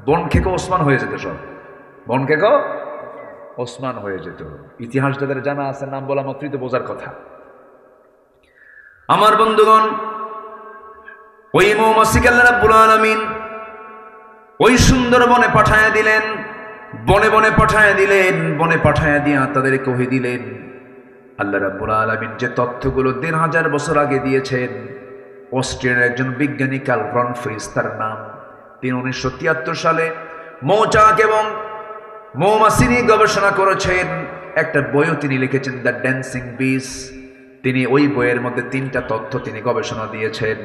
বন খেকো ওসমান হয়ে যেত, সব বন খেকো ওসমান হয়ে যেত। ইতিহাস যাদের জানা আছে, নাম বলা মাত্রই তো বোঝার কথা। আমার বন্ধুগণ, ওই মৌমাছিকে আল্লাহ রাব্বুল আলামিন ওই সুন্দরবনে পাঠায়া দিলেন, বনে বনে পাঠায়া দিলেন। বনে পাঠায়া দিয়া তাদের কহে দিলেন, আল্লাহ রাব্বুল আলামিন যে তথ্যগুলো 1500 বছর আগে দিয়েছেন। অস্ট্রিয়ার একজন বিজ্ঞানী কার্ল ভন ফ্রিজ তার নাম। তিনি 1973 সালে মৌচাক এবং মৌমাছি নিয়ে গবেষণা করেছেন। একটা বইও তিনি লিখেছেন, দ্য ড্যান্সিং বিস। তিনি ওই বইয়ের মধ্যে 3টা তথ্য তিনি গবেষণা দিয়েছেন।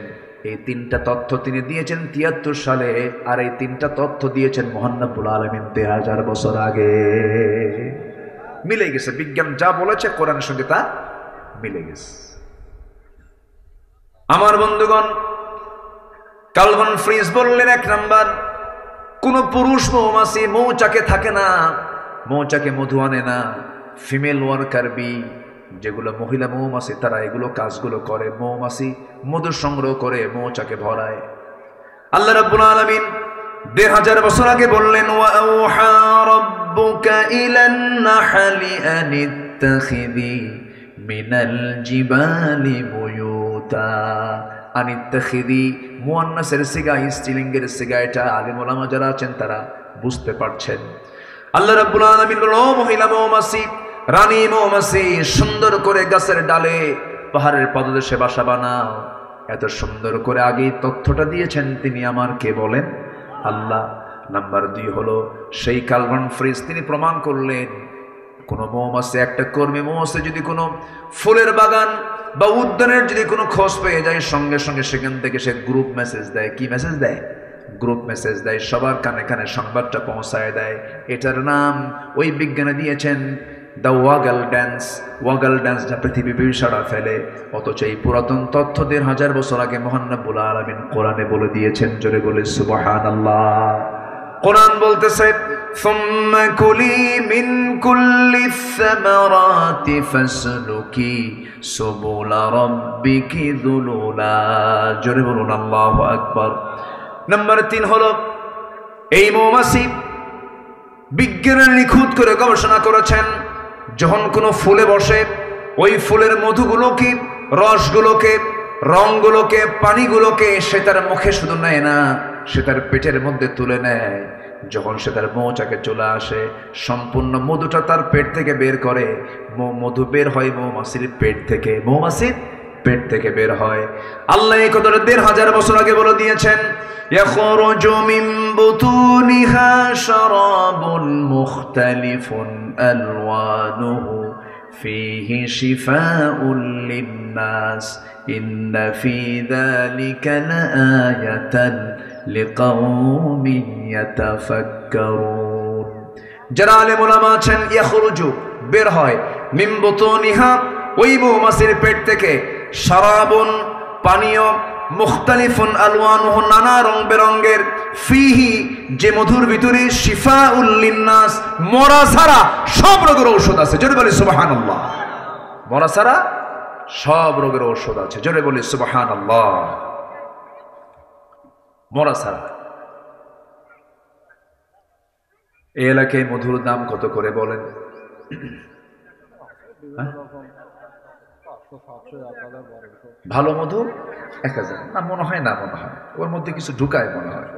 এই 3টা তথ্য তিনি দিয়েছেন 73 সালে, আর এই 3টা তথ্য দিয়েছেন মহান রব্বুল আলামিন 3000 বছর আগে। মিলে গেছে, বিজ্ঞান যা বলেছে কোরআনের সঙ্গে তা মিলে গেছে। আমার বন্ধুগণ, কার্ল ভন ফ্রিজ বললেন, 1 নাম্বার, কোন পুরুষ মৌমাছি মৌচাকে থাকে না, মৌচাকে মধু আনে না। ফিমেল ওয়ার্কার বি, যেগুলো মহিলা মৌমাছি, তারা এগুলো কাজগুলো করে। মৌমাছি মধু সংগ্রহ করে মৌচাকে ভরায়। আল্লাহ রাব্বুল আলামিন 1500 বছর আগে বললেন, ওয়া আওহা রাব্বুকা ইলান নাহলি আনিত্তাখিযি মিনাল জিবালি বুয়ুতা। আনিত্তাখিযি মুয়ান্নাসের সিগা, স্ত্রীলিঙ্গের সিগা। এটা আলেম ওলামা যারা আছেন তারা বুঝতে পারছেন। আল্লাহ রাব্বুল আলামিন বলল, ও মহিলা মৌমাছি, রানী মৌমাছি, সুন্দর করে গাছের ডালে পাহাড়ের পদদেশে বাসা বানাও। এত সুন্দর করে আগেই তথ্যটা দিয়েছেন তিনি আমার, কে বলেন? আল্লাহ। নাম্বার 2 হলো সেই কার্ল ভন ফ্রিজ, তিনি প্রমাণ করলেন কোন মৌমাছি, একটা কর্মী মৌমাছি যদি কোনো ফুলের বাগান বা উদ্যানের যদি কোনো খোঁজ পেয়ে যায়, সঙ্গে সঙ্গে সেখান থেকে সে গ্রুপ মেসেজ দেয়। কি মেসেজ দেয়? গ্রুপ মেসেজ দেয়, সবার কানে কানে সংবাদটা পৌঁছায় দেয়। এটার নাম ওই বিজ্ঞানে দিয়েছেন the wagon dance. Wagon dance যা পৃথিবী সাড়া ফেলে, অথচ এই পুরাতন তথ্য 1500 বছর আগে মহান রব্বুল আলামিন কোরআনে বলে দিয়েছেন। জোরে বলে সুবহানাল্লাহ। কোরআন বলতেছে, সুম্মা কুলি মিন কুল্লি সামারাতি ফাসলুকি সুবুলা রাব্বিকি যুলুলা। জোরে বলুন আল্লাহু আকবার। নাম্বার 3 হলো, এই মৌমাছি বিজ্ঞানের নিখুঁত করে গবেষণা করেছেন, যখন কোনো ফুলে বসে, ওই ফুলের মধুগুলোকে, রসগুলোকে, রঙগুলোকে, পানিগুলোকে সে তার মুখে শুধু নেয় না, সে তার পেটের মধ্যে তুলে নেয়। যখন সে তার মৌচাকে চলে আসে, সম্পূর্ণ মধুটা তার পেট থেকে বের করে। মধু বের হয় মৌমাছির পেট থেকে, মৌমাছির পেট থেকে বের হয়। আল্লাহ এই কথাটা ১৫০০ বছর আগে বলে দিয়েছেন, ইয়াখরুজু মিন বুতুনিহা শারাবুন মুখতালিফুন আলওয়ানুহু ফীহি শিফাউন লিন-নাস ইন্না ফী যালিকা লাআয়াতান লিকাওমিন ইয়াতাফাক্কারুন। যারা আলেম উলামা আছেন, ইয়াখরুজু বের হয়, মিন বুতুনিহা ওই মৌমাছির পেট থেকে, শারাবুন পানীয়, মুখতালিফুন আলওয়ানুহু নানা রং বেরঙ্গের, ফিহি যে মধুর ভিতরে, শিফাউল লিন্নাস মরা ছাড়া সব রোগের ঔষধ আছে। জোরে বলি সুবহানাল্লাহ। মরা ছাড়া সব রোগের ঔষধ আছে। জোরে বলি সুবহানাল্লাহ। মরা ছাড়া। এই এলাকায় মধুর দাম কত করে বলেন? ভালো মধু ১,০০০ না, মনে হয় না, মনে হয় ওর মধ্যে কিছু ঢুকায়, মনে হয়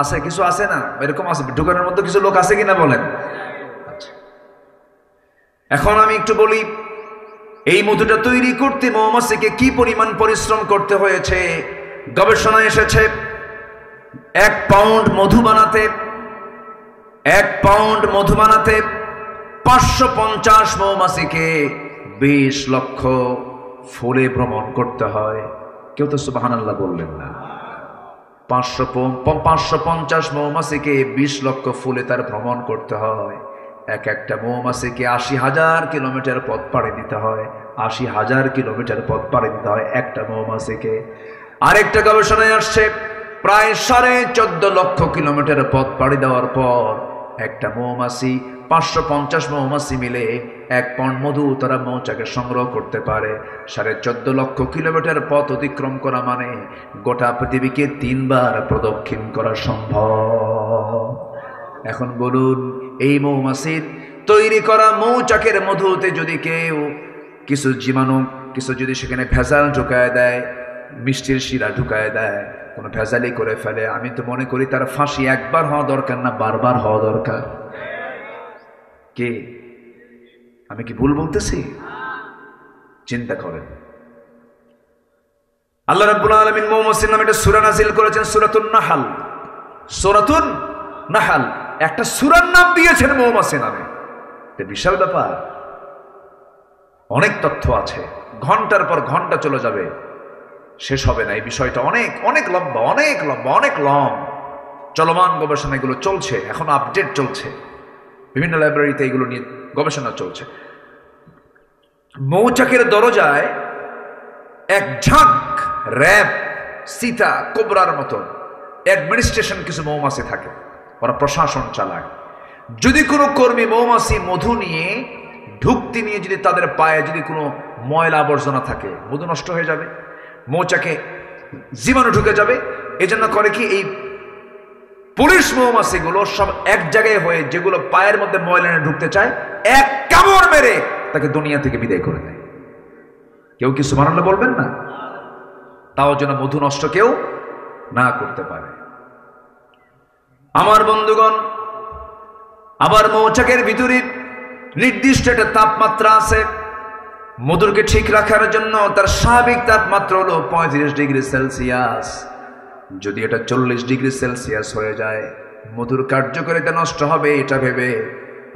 আছে, কিছু আছে না এরকম আছে, ঢুকানোর মধ্যে কিছু লোক আছে কিনা বলেন। আচ্ছা, এখন আমি একটু বলি, এই মধুটা তৈরি করতে মৌমাছিকে কি পরিমাণ পরিশ্রম করতে হয়েছে। গবেষণায় এসেছে ১ পাউন্ড মধু বানাতে, ১ পাউন্ড মধু বানাতে ৫৫০ মৌমাছিকে ২০ লক্ষ ফুলে ভ্রমণ করতে হয়। কেউ তো সুবহানাল্লাহ বললেন না। ৫৫০ মৌমাছিকে ২০ লক্ষ ফুলে তার ভ্রমণ করতে হয়। একটা মৌমাছিকে ৮০,০০০ কিলোমিটার পথ পাড়ি দিতে হয়। ৮০,০০০ কিলোমিটার পথ পাড়ি দিতে হয় একটা মৌমাছিকে। আরেকটা গবেষণায় আসছে, প্রায় ১৪.৫ লক্ষ কিলোমিটার পথ পাড়ি দেওয়ার পর একটা মৌমাছি, ৫৫০ মৌমাছি মিলে ১ পাউন্ড মধু তারা মৌচাকে সংগ্রহ করতে পারে। ১৪.৫ লক্ষ কিলোমিটার পথ অতিক্রম করা মানে গোটা পৃথিবীকে ৩ বার প্রদক্ষিণ করা সম্ভব। এখন বলুন, এই মৌমাছির তৈরি করা মৌচাকের মধুতে যদি কেউ কিছু জীবাণু, কিছু যদি সেখানে ভেজাল ঢুকায় দেয়, মিষ্টির শিরা ঢুকায় দেয়, কোনো ভেজালি করে ফেলে, আমি তো মনে করি তার ফাঁসি একবার হওয়া দরকার না, বারবার হওয়া দরকার। কে, আমি কি ভুল বলতেছি? চিন্তা করেন। আল্লাহ রাব্বুল আলামিন মৌমাছির নামে একটা সূরা নাযিল করেছেন, সূরাতুন নাহল। সূরাতুন নাহল একটা সূরার নাম দিয়েছেন মৌমাছি নামে। এটা বিশাল ব্যাপার, অনেক তথ্য আছে, ঘন্টার পর ঘন্টা চলে যাবে, শেষ হবে না। এই বিষয়টা অনেক অনেক লম্বা, অনেক লম্বা, অনেক লং। চলমান গবেষণা এগুলো চলছে, এখন আপডেট চলছে, বিভিন্ন লাইব্রেরিতে এগুলো নিয়ে গবেষণা চলছে। মৌচাকের দরজায় এক ঝাঁক র‍্যাব, সীতা, কোবরার মতো অ্যাডমিনিস্ট্রেশন কিছু মৌমাছি থাকে, ওরা প্রশাসন চালায়। যদি কোনো কর্মী মৌমাছি মধু নিয়ে ঢুকতে নিয়ে যদি তাদের পায়ে যদি কোনো ময়লা আবর্জনা থাকে, মধু নষ্ট হয়ে যাবে, মৌচাকে জীবাণু ঢুকে যাবে। এজন্য করে কি, এই পুলিশ মৌমাছিগুলো সব এক জায়গায় হয়ে যেগুলো পায়ের মধ্যে ময়লা ঢুকতে চায়, এক কামড় মেরে তাকে দুনিয়া থেকে বিদায় করে দেয়। কেউ কি সুবহানাল্লাহ বলবেন না? তাও যেন মধু নষ্ট কেউ না করতে পারে। আমার বন্ধুগণ, আবার মৌচাকের ভিতরে নির্দিষ্ট একটা তাপমাত্রা আছে। মধুরকে ঠিক রাখার জন্য তার স্বাভাবিক তাপমাত্রা হলো ৩৫ ডিগ্রি সেলসিয়াস। যদি এটা ৪০ ডিগ্রি সেলসিয়াস হয়ে যায়, মধুর কার্যকারিতা নষ্ট হবে, এটা ভেবে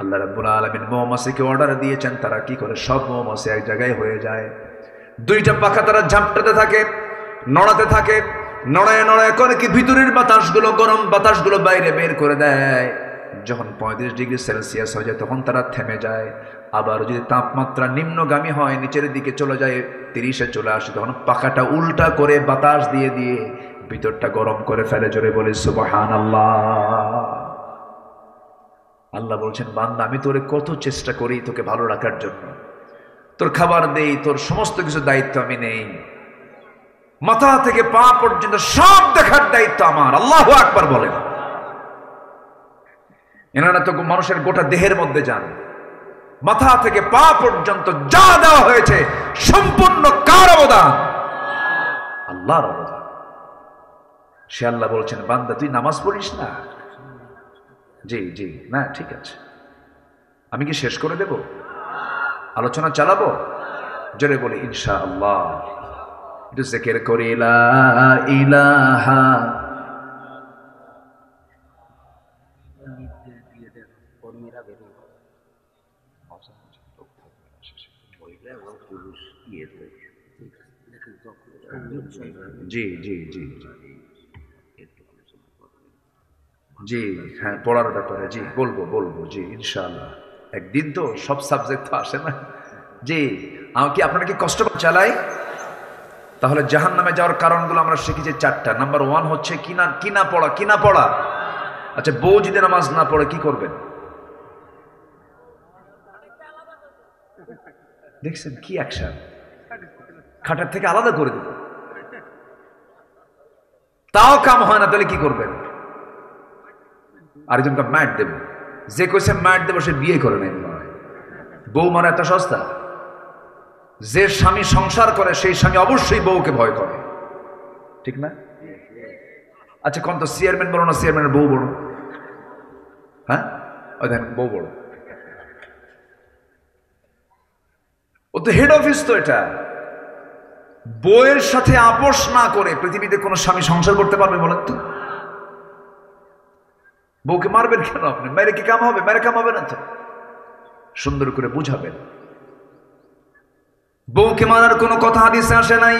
আল্লাহ রাব্বুল আলামিন মৌমাছিকে অর্ডার দিয়েছেন, তারা কি করে, সব মৌমাছি এক জায়গায় হয়ে যায়। ২টা পাখা তারা ঝাপটাতে থাকে, নড়াতে থাকে, নড়ায় নড়ায় করে কি ভিতরের বাতাসগুলো, গরম বাতাসগুলো বাইরে বের করে দেয়। যখন ৩৫ ডিগ্রি সেলসিয়াস হয়ে যায় তখন তারা থেমে যায়। আবার যদি তাপমাত্রা নিম্নগামী হয়, নিচের দিকে চলে যায়, ৩০-এ চলে আসে, তখন পাখাটা উল্টা করে বাতাস দিয়ে দিয়ে ভিতরটা গরম করে ফেলে। জোরে বলে সুবহানাল্লাহ। আল্লাহ বলছেন, বান্দা আমি তোরে কত চেষ্টা করি তোকে ভালো রাখার জন্য, তোর খাবার দেই, তোর সমস্ত কিছু দায়িত্ব আমি নেই, মাথা থেকে পা পর্যন্ত সব দেখার দায়িত্ব আমার। আল্লাহু আকবার বলেন। এনারা তো মানুষের গোটা দেহের মধ্যে যান, মাথা থেকে পা পর্যন্ত যা দেওয়া হয়েছে সম্পূর্ণ কার অবদান? আল্লাহর অবদান। সে আল্লাহ বলছেন, বান্দা তুই নামাজ পড়িস না, জি জি, না ঠিক আছে। আমি কি শেষ করে দেব? আলোচনা চালাবো? জোরে বলি ইনশাআল্লাহ। একটু জিকির করি লা ইলাহা। জি জি জি জি, হ্যাঁ পড়ার ব্যাপারে জি বলবো বলবো, জি ইনশাআল্লাহ। একদিন তো সব সাবজেক্ট তো আসে না। জি, আমাকে আপনারা কি কষ্ট চালাই? তাহলে জাহান্নামে যাওয়ার কারণগুলো আমরা শিখেছি চারটা। নাম্বার 1 হচ্ছে কিনা পড়া। আচ্ছা, বউ যদি নামাজ না পড়ে কি করবেন? দেখছেন কি অ্যাকশন, খাটার থেকে আলাদা করে দেব, তাও কাম হয় না, তাহলে কি করবেন? আরেকজনকে ম্যাট দেব, যে কইছে ম্যাট দেব সে বিয়ে করে নাই মনে হয়। বউ মানে এত সস্তা? যে স্বামী সংসার করে সেই স্বামী অবশ্যই বউকে ভয় করে, ঠিক না? আচ্ছা কোন তো চেয়ারম্যান বড় না চেয়ারম্যানের বউ বড়? হ্যাঁ, ওই দেখেন বউ বড়, ও তো হেড অফিস। তো এটা বউয়ের সাথে আপোষ না করে পৃথিবীতে কোন স্বামী সংসার করতে পারবে বলেন তো? বউকে মারবেন কেন আপনি? মেরে কি কাম হবে? মেরে কাম হবে না তো। সুন্দর করে বুঝাবেন। বউকে মারার কোনো কথা হাদিসে আসে নাই।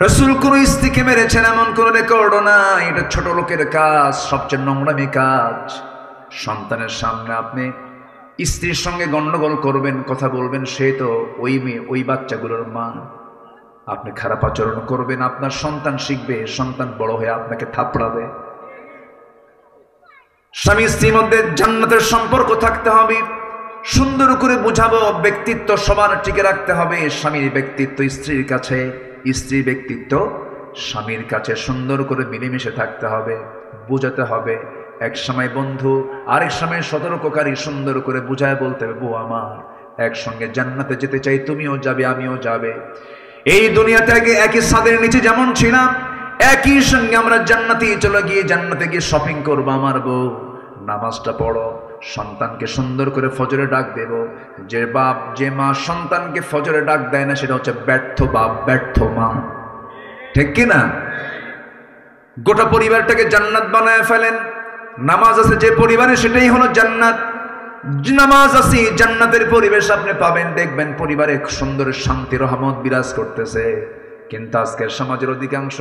রাসূল কোন স্ত্রীকে মেরেছেন এমন কোন রেকর্ডও নাই। এটা ছোট লোকের কাজ, সবচেয়ে নোংরামি কাজ। সন্তানের সামনে আপনি স্ত্রীর সঙ্গে গন্ডগোল করবেন, কথা বলবেন, সে তো ওই মেয়ে, ওই বাচ্চাগুলোর মা। আপনি খারাপ আচরণ করবেন, আপনার সন্তান শিখবে, সন্তান বড় হয়ে আপনাকে থাপড়াবে। স্বামী স্ত্রীর মধ্যে জান্নাতের সম্পর্ক থাকতে হবে। সুন্দর করে বুঝাবো, ব্যক্তিত্ব সবার টিকে রাখতে হবে। স্বামীর ব্যক্তিত্ব স্ত্রীর কাছে, স্ত্রীর ব্যক্তিত্ব স্বামীর কাছে। সুন্দর করে মিলেমিশে থাকতে হবে, বোঝাতে হবে। এক সময় বন্ধু, আরেক সময় সতর্ককারী। সুন্দর করে বুঝায় বলতে হবে, বউ আমার, একসঙ্গে জান্নাতে যেতে চাই, তুমিও যাবে আমিও যাবে। এই দুনিয়াতে আগে একই ছাদের নিচে যেমন ছিলাম, একই সঙ্গে আমরা জান্নাতে চলে গিয়ে জান্নাতে গিয়ে শপিং করবো। আমার বউ, নামাজটা পড়ো, সন্তানকে সুন্দর করে ফজরে ডাক দেব। যে বাপ, যে মা সন্তানকে ফজরে ডাক দেয় না, সেটা হচ্ছে ব্যর্থ বাপ, ব্যর্থ মা, ঠিক কিনা? গোটা পরিবারটাকে জান্নাত বানায় ফেলেন। নামাজ আছে যে পরিবারে, সেটাই হলো জান্নাত। নামাজ আছে, জান্নাতের পরিবেশ আপনি পাবেন। দেখবেন পরিবারে সুন্দর শান্তি রহমত বিরাজ করতেছে। কিন্তু আজকের সমাজের অধিকাংশ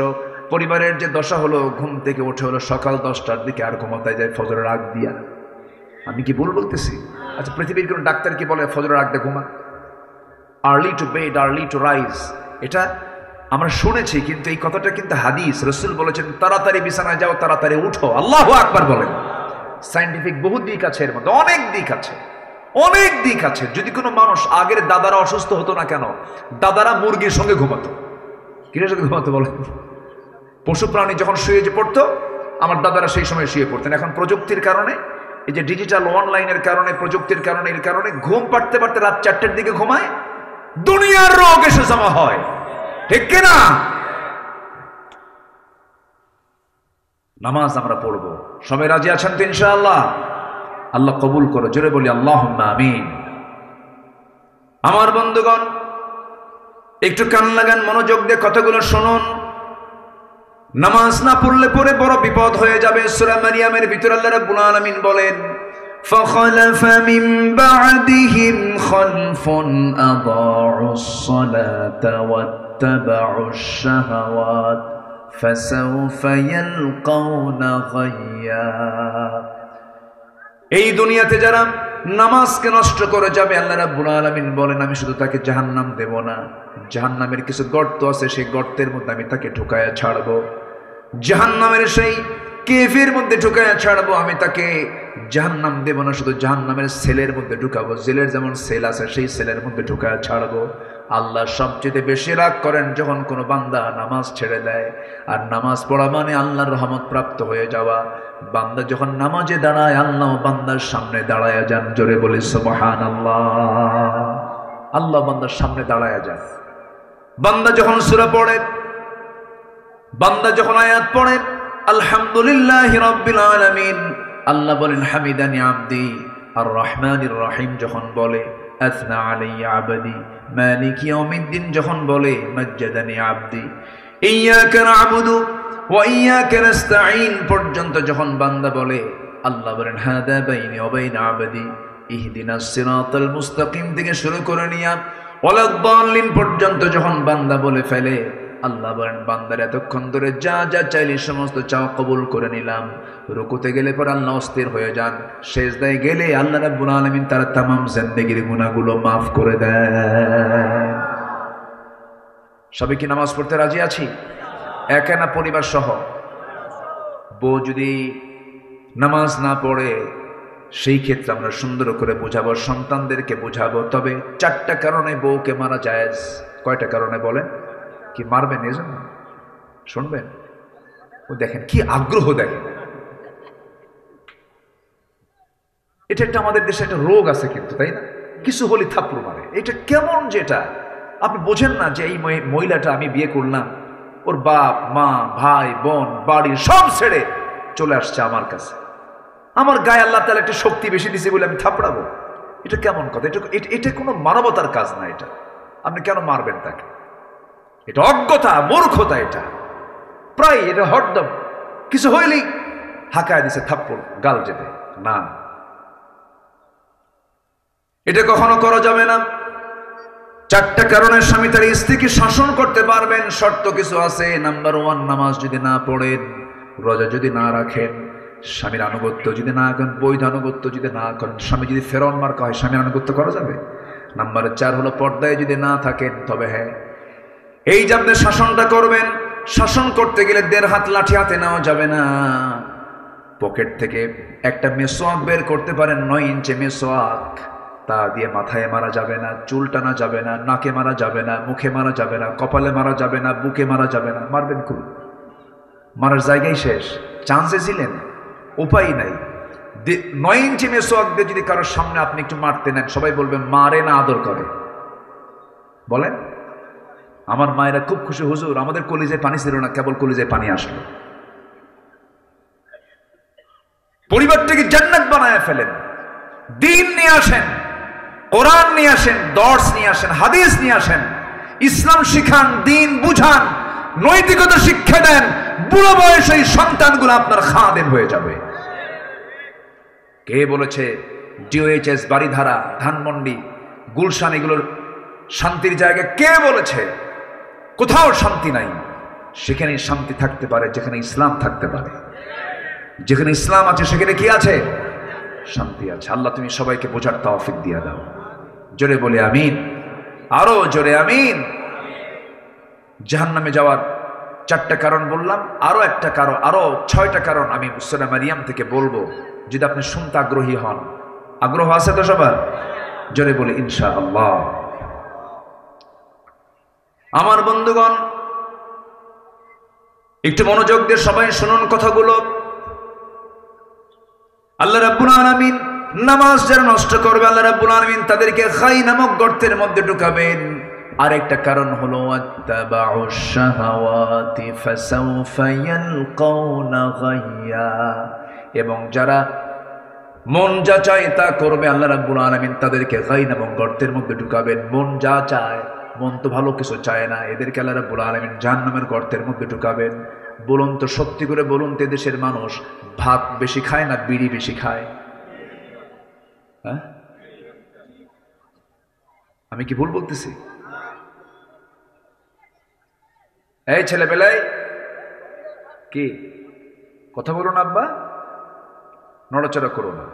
পরিবারের যে দশা হলো, ঘুম থেকে উঠে হলো সকাল 10টার দিকে, আর ঘুমাতে যায় ফজরের আগ দিয়া। আমি কি ভুল বলতেছি? আচ্ছা, পৃথিবীর কোন ডাক্তার কি বলে ফজরের আগ দিয়ে ঘুমা? Early to bed early to rise, এটা আমরা শুনেছি, কিন্তু এই কথাটা কিন্তু হাদিস। রাসূল বলেছেন তাড়াতাড়ি বিছানায় যাও, তাড়াতাড়ি উঠো। আল্লাহু আকবার বলেন। সায়েন্টিফিক বহু দিক আছে এর মধ্যে, অনেক দিক আছে, অনেক দিক আছে। যদি কোনো মানুষ, আগের দাদারা অসুস্থ হতো না কেন? দাদারা মুরগির সঙ্গে ঘুমাতো। কিসের সঙ্গে ঘুমাতো বলেন? পশু প্রাণী যখন শুয়ে যে পড়তো, আমার দাদারা সেই সময় শুয়ে পড়তেন। এখন প্রযুক্তির কারণে, এই যে ডিজিটাল অনলাইনের কারণে, প্রযুক্তির কারণে, এর কারণে ঘুম পাড়তে পারতে রাত 4টের দিকে ঘুমায়, দুনিয়ার রোগ এসে জমা হয়, ঠিক কিনা? নামাজ আমরা পড়বো, সবাই রাজি আছেন তো ইনশাআল্লাহ? আল্লাহ কবুল করো, জোরে বলি আল্লাহুম্মা আমিন। আমার বন্ধুগণ, একটু কান লাগান, মনোযোগ দিয়ে কথাগুলো শুনুন। নামাজ না পড়লে পরে বড় বিপদ হয়ে যাবে। সূরা মারিয়ামের ভিতরে আল্লাহ রাব্বুল আলামিন বলেন, ফাখালাফা মিন বা'দিহিম খালফুন আদাউস সালাতা ওয়াত্তাবাউশ শাহাওয়াত ফাসাউফা ইয়ালকাউনা গায়্যা। এই দুনিয়াতে যারা নামাজকে নষ্ট করে যাবে, আল্লাহ রাব্বুল আলামিন বলেন, আমি শুধু তাকে জাহান্নাম দেব না, জাহান্নামের কিছু গর্ত আছে, সেই গর্তের মধ্যে আমি তাকে ঢুকায়া ছাড়বো। জাহান্নামের সেই কেফের মধ্যে ঢুকায়া ছাড়বো। আমি তাকে জাহান্নাম দেব না, শুধু জাহান্নামের সেলের মধ্যে ঢুকাবো। জেলের যেমন সেল আছে, সেই সেলের মধ্যে ঢুকায়া ছাড়বো। আল্লাহ সবচেয়ে বেশি রাগ করেন যখন কোনো বান্দা নামাজ ছেড়ে দেয়। আর নামাজ পড়া মানে আল্লাহর রহমত প্রাপ্ত হয়ে যাওয়া। বান্দা যখন নামাজে দাঁড়ায়, আল্লাহ বান্দার সামনে দাঁড়ায়া যান। জোরে বলি সুবহানাল্লাহ। আল্লাহ বান্দার সামনে দাঁড়ায়া যান। বান্দা যখন সূরা পড়ে, বান্দা যখন আয়াত পড়ে, আলহামদুলিল্লাহি রাব্বিল আলামিন, আল্লাহ বলেন হামিদানি আবদি, আর রহমানির রহিম যখন বলে আথনা আলাইয়া আবদি, মালিক ইয়াউমিদ্দিন যখন বলে মাজ্জাদানি আবদি, ইয়্যাকা না'বুদু ওয়া ইয়্যাকা নাস্তাঈন পর্যন্ত যখন বান্দা বলে, আল্লাহ বলেন হাদা বাইনি ওয়া বাইনা আবদি ইহদিনাস সিরাতাল মুস্তাকিম থেকে শুরু করে নিয়া ওয়ালাদ-দাল্লিন পর্যন্ত যখন বান্দা বলে ফেলে, আল্লাহ বলেন বান্দার এতক্ষণ ধরে যা যা চাইলে সমস্ত চাও কবুল করে নিলাম। রুকুতে গেলে পর আল্লাহ অস্থির হয়ে যান, সেজদায় গেলে আল্লাহ রাব্বুল আলামিন তার তামাম জিন্দেগির গুনাহগুলো মাফ করে দেন। সবাই কি নামাজ পড়তে রাজি আছি? একা না পরিবার সহ? বউ যদি নামাজ না পড়ে সেই ক্ষেত্রে আমরা সুন্দর করে বোঝাবো, সন্তানদেরকে বোঝাবো। তবে 4টা কারণে বউকে মারা জায়েজ। কয়টা কারণে বলেন? কি মারবেন এজন্য? শুনবেন? ও দেখেন কি আগ্রহ, দেখেন এটা একটা আমাদের দেশে একটা রোগ আছে কিন্তু, তাই না? কিছু হলে থাপ্পড় মারে। এটা কেমন যেটা আপনি বোঝেন না যে এই মহিলাটা আমি বিয়ে করলাম, ওর বাপ মা ভাই বোন বাড়ির সব ছেড়ে চলে আসছে আমার কাছে, আমার গায়ে আল্লাহ তাআলা একটা শক্তি বেশি দিয়েছে বলে আমি থাপড়াবো? এটা কেমন কথা? এটা কোনো মানবতার কাজ না। এটা আপনি কেন মারবেন তাকে? এটা অজ্ঞতা, মূর্খতা। এটা প্রায় এটা হরদম কিছু হইলেই হাঁকায় দিছে থাপ্পড় গাল যেতে না, এটা কখনো করা যাবে না। 4টা কারণে স্বামী তার স্ত্রীকে শাসন করতে পারবেন। শর্ত কিছু আছে। নাম্বার 1, নামাজ যদি না পড়েন, রোজা যদি না রাখেন, স্বামীর আনুগত্য যদি না করেন, বৈধ আনুগত্য যদি না করেন, স্বামী যদি ফেরাউন মার্কা হয়, স্বামীর আনুগত্য করা যাবে? নাম্বার 4 হলো পর্দায় যদি না থাকেন। তবে হ্যাঁ, এই যে আপনি শাসনটা করবেন, শাসন করতে গেলে 1.5 হাত লাঠি হাতে নেওয়া যাবে না। পকেট থেকে একটা মেসোয়াক বের করতে পারেন, 9 ইঞ্চি মেসোয়াক, তা দিয়ে মাথায় মারা যাবে না, চুল টানা যাবে না, নাকে মারা যাবে না, মুখে মারা যাবে না, কপালে মারা যাবে না, বুকে মারা যাবে না। মারবেন খুব, মারার জায়গায় শেষ। চান্সে ছিলেন, উপায় নাই। 9 ইঞ্চি মেসোয়াক দিয়ে যদি কারোর সামনে আপনি একটু মারতে নেন, সবাই বলবেন মারে না আদর করে? বলেন? আমার মায়েরা খুব খুশি, হুজুর আমাদের কলিজায় পানি ছিল না, কেবল কলিজায় পানি আসলো। পরিবারটাকে জান্নাত বানায় ফেলেন। দিন নিয়ে আসেন, কোরআন নিয়ে আসেন, দর্স নিয়ে আসেন, হাদিস নিয়ে আসেন, ইসলাম শিখান, দিন বুঝান, নৈতিকতা শিক্ষা দেন। বুড়ো বয়সে এই সন্তানগুলো আপনার খাদেম হয়ে যাবে। কে বলেছে ডিওএইচএস, বাড়িধারা, ধানমন্ডি, গুলশান এগুলোর শান্তির জায়গা? কে বলেছে? কোথাও শান্তি নাই। সেখানে শান্তি থাকতে পারে যেখানে ইসলাম থাকতে পারে। যেখানে ইসলাম আছে সেখানে কি আছে? শান্তি আছে। আল্লাহ তুমি সবাইকে বোঝার তৌফিক দিয়ে দাও। জোরে বলে আমিন, আরো জোরে আমিন। জাহান্নামে যাওয়ার 4টা কারণ বললাম, আরো 6টা কারণ আমি সূরা মারিয়াম থেকে বলবো, যদি আপনি শুনতে আগ্রহী হন। আগ্রহ আছে তো সবার? জোরে বলে ইনশাআল্লাহ। আমার বন্ধুগণ, একটু মনোযোগ দিয়ে সবাই শুনুন কথাগুলো। আল্লাহ রাব্বুল আলামিন নামাজ যারা নষ্ট করবে, আল্লাহ রাব্বুল আলামিন তাদেরকে খাই নামক গর্তের মধ্যে ঢুকাবেন। আরেকটা কারণ হলো আত্তাবাউশ শাহাওয়াতি ফাসাউফা ইয়ালকাউনা গাইয়া, এবং যারা মন যা চায় তা করবে, আল্লাহ রাব্বুল আলামিন তাদেরকে গাই নামক গর্তের মধ্যে ঢুকাবেন। মন যা চায়, মন তো ভালো কিছু চায় না, এদেরকে আল্লাহ রাব্বুল আলামিন জাহান্নামের গর্তের মধ্যে ঢুকাবেন। বলুন তো, সত্যি করে বলুন তো, দেশের মানুষ ভাত বেশি খায় না বিড়ি বেশি খায়? হ্যাঁ, আমি কি ভুল বলতেছি? এই ছেলেবেলায় কি কথা বলুন আব্বা, নড়াচড়া করো না।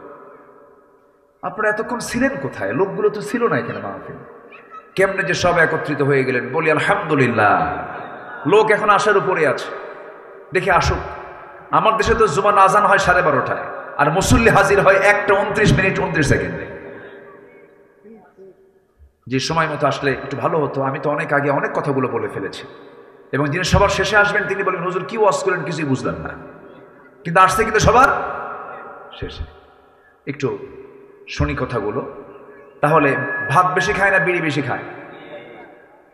আপনারা এতক্ষণ ছিলেন কোথায়? লোকগুলো তো ছিল না এখানে মাহফিল। কেমনে যে সব একত্রিত হয়ে গেলেন, বলি আলহামদুলিল্লাহ। লোক এখন আসার উপরে আছে, দেখে আসুক। আমার দেশে তো জুমার আজান হয় 12:30টায়, আর মুসল্লি হাজির হয় 1:29:29। যে সময় মতো আসলে একটু ভালো হতো। আমি তো অনেক আগে অনেক কথাগুলো বলে ফেলেছি, এবং যিনি সবার শেষে আসবেন তিনি বলেন, হুজুর কি ওয়াজ করেন কিছুই বুঝলাম না, কিন্তু আসছে কিন্তু সবার শেষে। একটু শুনি কথাগুলো। তাহলে ভাত বেশি খায় না বিড়ি বেশি খায়?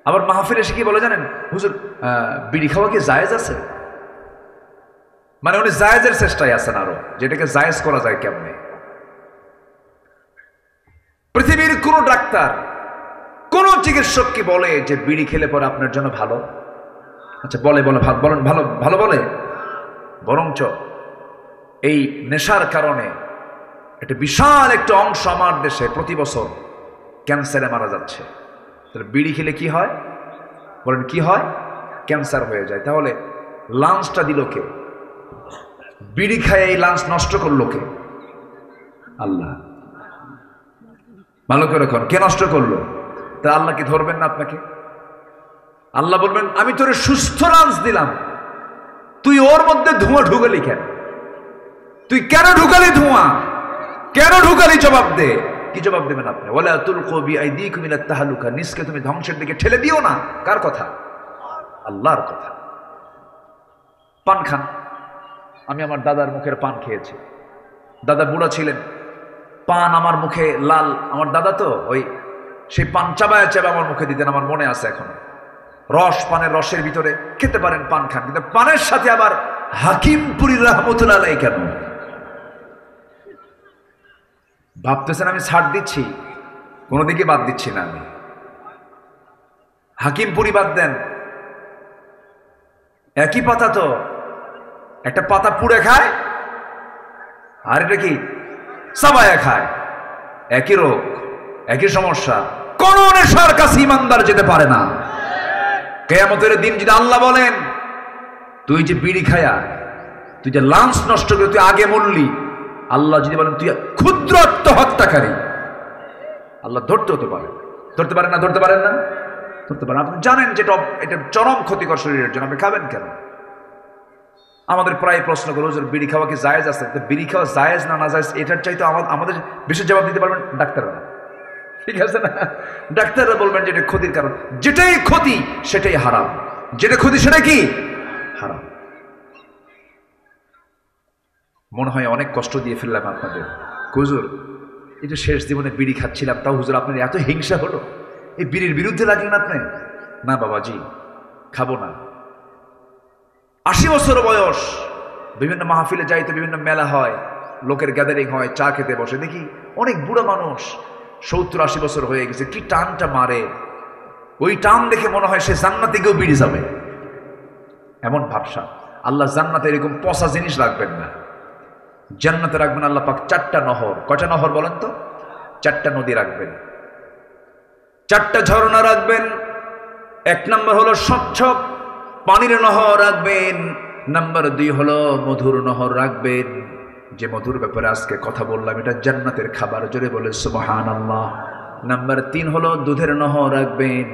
আবার মাহফিল এসে কি বলে জানেন, হুজুর বিড়ি খাওয়া কি জায়েজ আছে? মানে উনি জায়েজের চেষ্টায় আছেন আরো, যেটাকে জায়েজ করা যায় কেমনে। পৃথিবীর কোন ডাক্তার, কোন চিকিৎসক কি বলে যে বিড়ি খেলে পরে আপনার জন্য ভালো? আচ্ছা বলে বলেন ভালো ভালো বলে? বরঞ্চ এই নেশার কারণে একটা বিশাল একটা অংশ আমার দেশে প্রতি বছর ক্যান্সারে মারা যাচ্ছে। তাহলে বিড়ি খেলে কি হয় বলেন? কি হয়? ক্যান্সার হয়ে যায়। তাহলে লাঞ্চটা দিল কে? বিড়ি খায় এই লাঞ্চ নষ্ট করলো কে? আল্লাহ। ভালো করে কর, কে নষ্ট করলো? তা আল্লাহ কি ধরবেন না আপনাকে? আল্লাহ বলবেন আমি তোরে সুস্থ লাঞ্চ দিলাম, তুই ওর মধ্যে ধোঁয়া ঢুকালি কেন? তুই কেন ঢুকালি ধোঁয়া? কেন ঢুকালি? জবাব দে। কি জবাব দেবেন আপনি? ওয়ালা তুলকু বিআইদিকুম ইলা তাহলুকা, নিজকে তুমি ধ্বংসের দিকে ঠেলে দিও না। কার কথা? আল্লাহর কথা। পান খান। আমি আমার দাদার মুখের পান খেয়েছি। দাদা বুড়া ছিলেন, পান আমার মুখে লাল। আমার দাদা তো ওই সেই পান চাবায় চাবা আমার মুখে দিতেন, আমার মনে আছে এখন। রস, পানের রসের ভিতরে খেতে পারেন, পান খান, কিন্তু পানের সাথে আবার হাকিমপুরী রহমতুল্লাহ আলাইহি কেন? ভাবতেছেন আমি ছাড় দিচ্ছি? কোনো দিকে বাদ দিচ্ছি না আমি। হাকিমপুরি বাদ দেন, একই পাতা তো, একটা পাতা পুড়ে খায় আর এটা কি চাবায়া খায়, একই রোগ, একই সমস্যা। কোন নেশার কাছে ইমানদার যেতে পারে না। কিয়ামতের দিন যদি আল্লাহ বলেন তুই যে বিড়ি খায়া, তুই যে লাঞ্চ নষ্ট করে তুই আগে মরলি, আল্লাহ যদি বলেন তুই ক্ষুদ্র আত্মহত্যাকারী, আল্লাহ ধরতে হতে পারে। ধরতে পারেন না? ধরতে পারেন না? ধরতে পারেন। আপনি জানেন যেটা এটা চরম ক্ষতিকর শরীরের জন্য, আপনি খাবেন কেন? আমাদের প্রায় প্রশ্ন করো যে বিড়ি খাওয়া কি জায়েজ আছে? বিড়ি খাওয়া জায়েজ না না জায়েজ এটার চাইতে আমাদের বেশি জবাব দিতে পারবেন ডাক্তাররা, ঠিক আছে না? ডাক্তাররা বলবেন যে এটা ক্ষতির কারণ, যেটাই ক্ষতি সেটাই হারাম, যেটা ক্ষতি সেটা কি হারাম। মনে হয় অনেক কষ্ট দিয়ে ফেললাম আপনাদের। হুজুর এই যে শেষ জীবনে বিড়ি খাচ্ছিলাম, তাও হুজুর আপনার এত হিংসা হলো, এই বিড়ির বিরুদ্ধে লাগলেন আপনি? না বাবাজি, খাবো না। 80 বছর বয়স, বিভিন্ন মাহফিলে যাইতে, বিভিন্ন মেলা হয়, লোকের গ্যাদারিং হয়, চা খেতে বসে, দেখি অনেক বুড়া মানুষ 70-80 বছর হয়ে গেছে, কি টানটা মারে। ওই টান দেখে মনে হয় সে জান্নাতে গিয়েও বিড়ি যাবে, এমন ভাবসা। আল্লাহ জান্নাতে এরকম পচা জিনিস রাখবেন না। জান্নাতে রাখবেন আল্লাহ পাক 4টা নহর। কয়টা নহর বলেন তো? 4টা নদী রাখবেন, 4টা ঝর্ণা রাখবেন। 1 নম্বর হলো স্বচ্ছ পানির নহর রাখবেন। নাম্বার 2 হলো মধুর নহর রাখবেন। যে মধুর ব্যাপারে আজকে কথা বললাম, এটা জান্নাতের খাবার, জোরে বলে সুবহানাল্লাহ। নাম্বার 3 হলো দুধের নহর রাখবেন।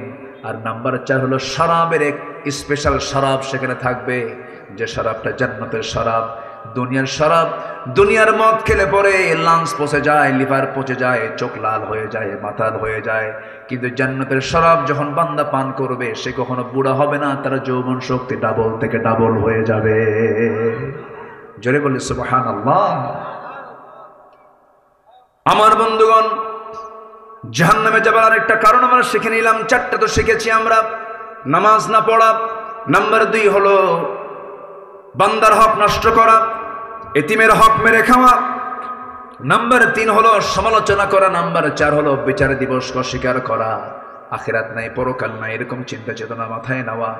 আর নাম্বার 4 হলো শরাবের এক স্পেশাল শরাব সেখানে থাকবে, যে শরাবটা জান্নাতের শরাব। দুনিয়ার শরাব, দুনিয়ার মদ খেলে পরে লাংস পচে যায়, লিভার পচে যায়, চোখ লাল হয়ে যায়, মাতাল হয়ে যায়। কিন্তু জান্নাতের শরাব যখন বান্দা পান করবে, সে কখনো বুড়া হবে না, তার যৌবন শক্তি ডাবল থেকে ডাবল হয়ে যাবে। জোরে বলি সুবহানাল্লাহ। আমার বন্ধুগণ, জাহান্নামে যাবার আরেকটা কারণ আমরা শিখে নিলাম। 4টা তো শিখেছি আমরা। নামাজ না পড়া, নাম্বার 2 হলো বান্দার হক নষ্ট করা, এতিমের হক মেরে খাওয়া, নাম্বার 3 হলো সমালোচনা করা, নাম্বার 4 হলো বিচার দিবসকে অস্বীকার করা, আখিরাত নাই, পরকাল নাই, এরকম চিন্তা চেতনা মাথায় নেওয়া।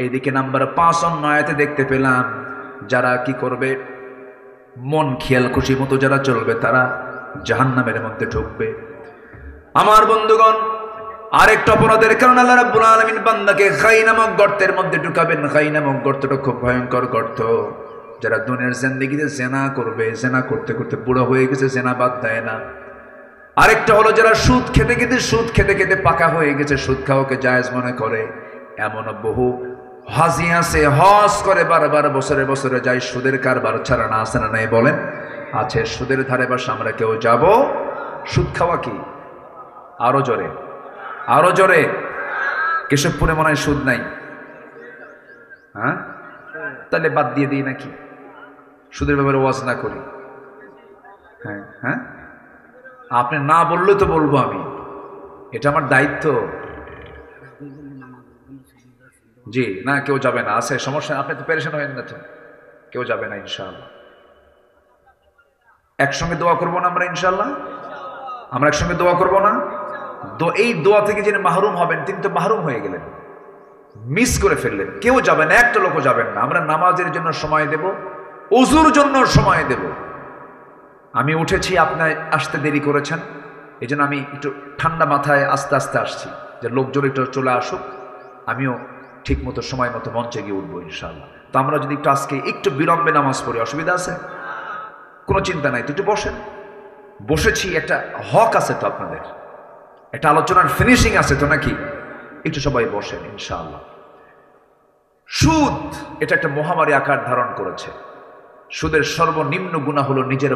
এইদিকে নাম্বার 5 অন্য আয়াতে দেখতে পেলাম, যারা কি করবে, মন খেয়াল খুশি মতো যারা চলবে, তারা জাহান্নামের মধ্যে ঢুকবে। আমার বন্ধুগণ, আরেকটা অপরাধের কারণে আল্লাহ রাব্বুল আলামিন বান্দাকে খাই নামক গর্তের মধ্যে ঢুকাবেন। খাই নামক গর্তটা খুব ভয়ঙ্কর গর্ত। যারা দুনিয়ার জিন্দেগিতে জেনা করবে, জেনা করতে করতে বুড়ো হয়ে গেছে, জেনা বাদ দেয় না। আরেকটা হলো যারা সুদ খেতে খেতে পাকা হয়ে গেছে, সুদ খাওয়াকে জায়েজ মনে করে। এমন বহু হাজি আছে, হজ করে বারবার বছরে বছরে যায়, সুদের কারবার ছাড়া না আছে না নাই বলেন? আছে। সুদের ধারে বাস আমরা কেউ যাব? সুদ খাওয়া কি? আরো জোরে, আরো জোরে। কেশবপুরে মনে হয় সুদ নাই, হ্যাঁ? তাহলে বাদ দিয়ে দিই নাকি? সুদের ব্যাপারে ওয়াজ না করি? হ্যাঁ হ্যাঁ, আপনি না বললে তো বলবো আমি, এটা আমার দায়িত্ব। জি না, কেউ যাবে না, আছে সমস্যা, আপনি তো পেরেশান হয়ে যাচ্ছেন। কেউ যাবে না ইনশাআল্লাহ। একসঙ্গে দোয়া করবো না আমরা ইনশাআল্লাহ? আমরা একসঙ্গে দোয়া করবো না? এই দোয়া থেকে যিনি মাহরুম হবেন তিনি তো মাহরুম হয়ে গেলেন, মিস করে ফেললেন। কেউ যাবেন না, একটা লোকও যাবেন না। আমরা নামাজের জন্য সময় দেব, ওযুর জন্য সময় দেব। আমি উঠেছি, আপনি আসতে দেরি করেছেন, এই জন্য আমি একটু ঠান্ডা মাথায় আস্তে আস্তে আসছি, যে লোকজন একটু চলে আসুক, আমিও ঠিক মতো সময় মতো মঞ্চে গিয়ে উঠবো ইনশাআল্লাহ। তো আমরা যদি একটু আজকে একটু বিলম্বে নামাজ পড়ি, অসুবিধা আছে? কোনো চিন্তা নাই, তো একটু বসেন। বসেছি, একটা হক আছে তো আপনাদের, একটা আলোচনার ফিনিশিং আছে তো নাকি? একটু সবাই বসেন ইনশাআল্লাহ। সুদ এটা একটা মহামারী আকার ধারণ করেছে। সুদের সর্বনিম্ন গুনাহ হলো নিজের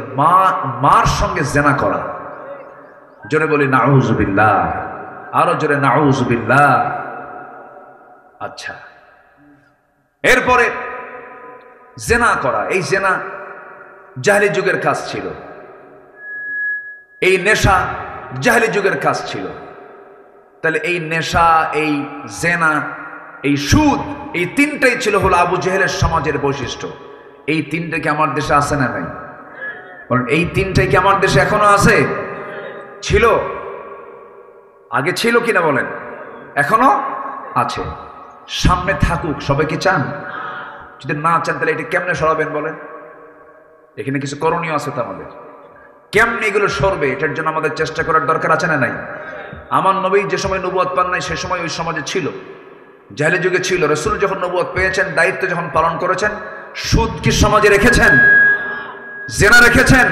মার সঙ্গে জেনা করা। জোরে বলি নাউযুবিল্লাহ, আরো জোরে নাউযুবিল্লাহ। আচ্ছা, এরপরে জেনা করা, এই জেনা জাহেলি যুগের কাজ ছিল, এই নেশা জাহেলি যুগের কাজ ছিল। তাহলে এই নেশা, এই জেনা, এই সুদ, এই তিনটাই ছিল হলো আবু জেহেলের সমাজের বৈশিষ্ট্য। এই তিনটা কি আমার দেশে আছে না নাই? বলেন, এই তিনটাই কি আমার দেশে এখনো আছে? ছিল, আগে ছিল কিনা বলেন? এখনো আছে, সামনে থাকুক। সবাই কি চান? যদি না চান তাহলে এটা কেমনে সরাবেন বলেন? এখানে কিছু করণীয় আছে তো আমাদের। কেমনে এগুলো সরবে, এটার জন্য আমাদের চেষ্টা করার দরকার আছে না নাই? আমার নবী যে সময় নবুয়ত পান নাই, সে সময় ওই সমাজে ছিল, জাহেলি যুগে ছিল। রাসূল যখন নবুয়ত পেয়েছেন, দায়িত্ব যখন পালন করেছেন, সুদ কি সমাজে রেখেছেন? জেনা রেখেছেন?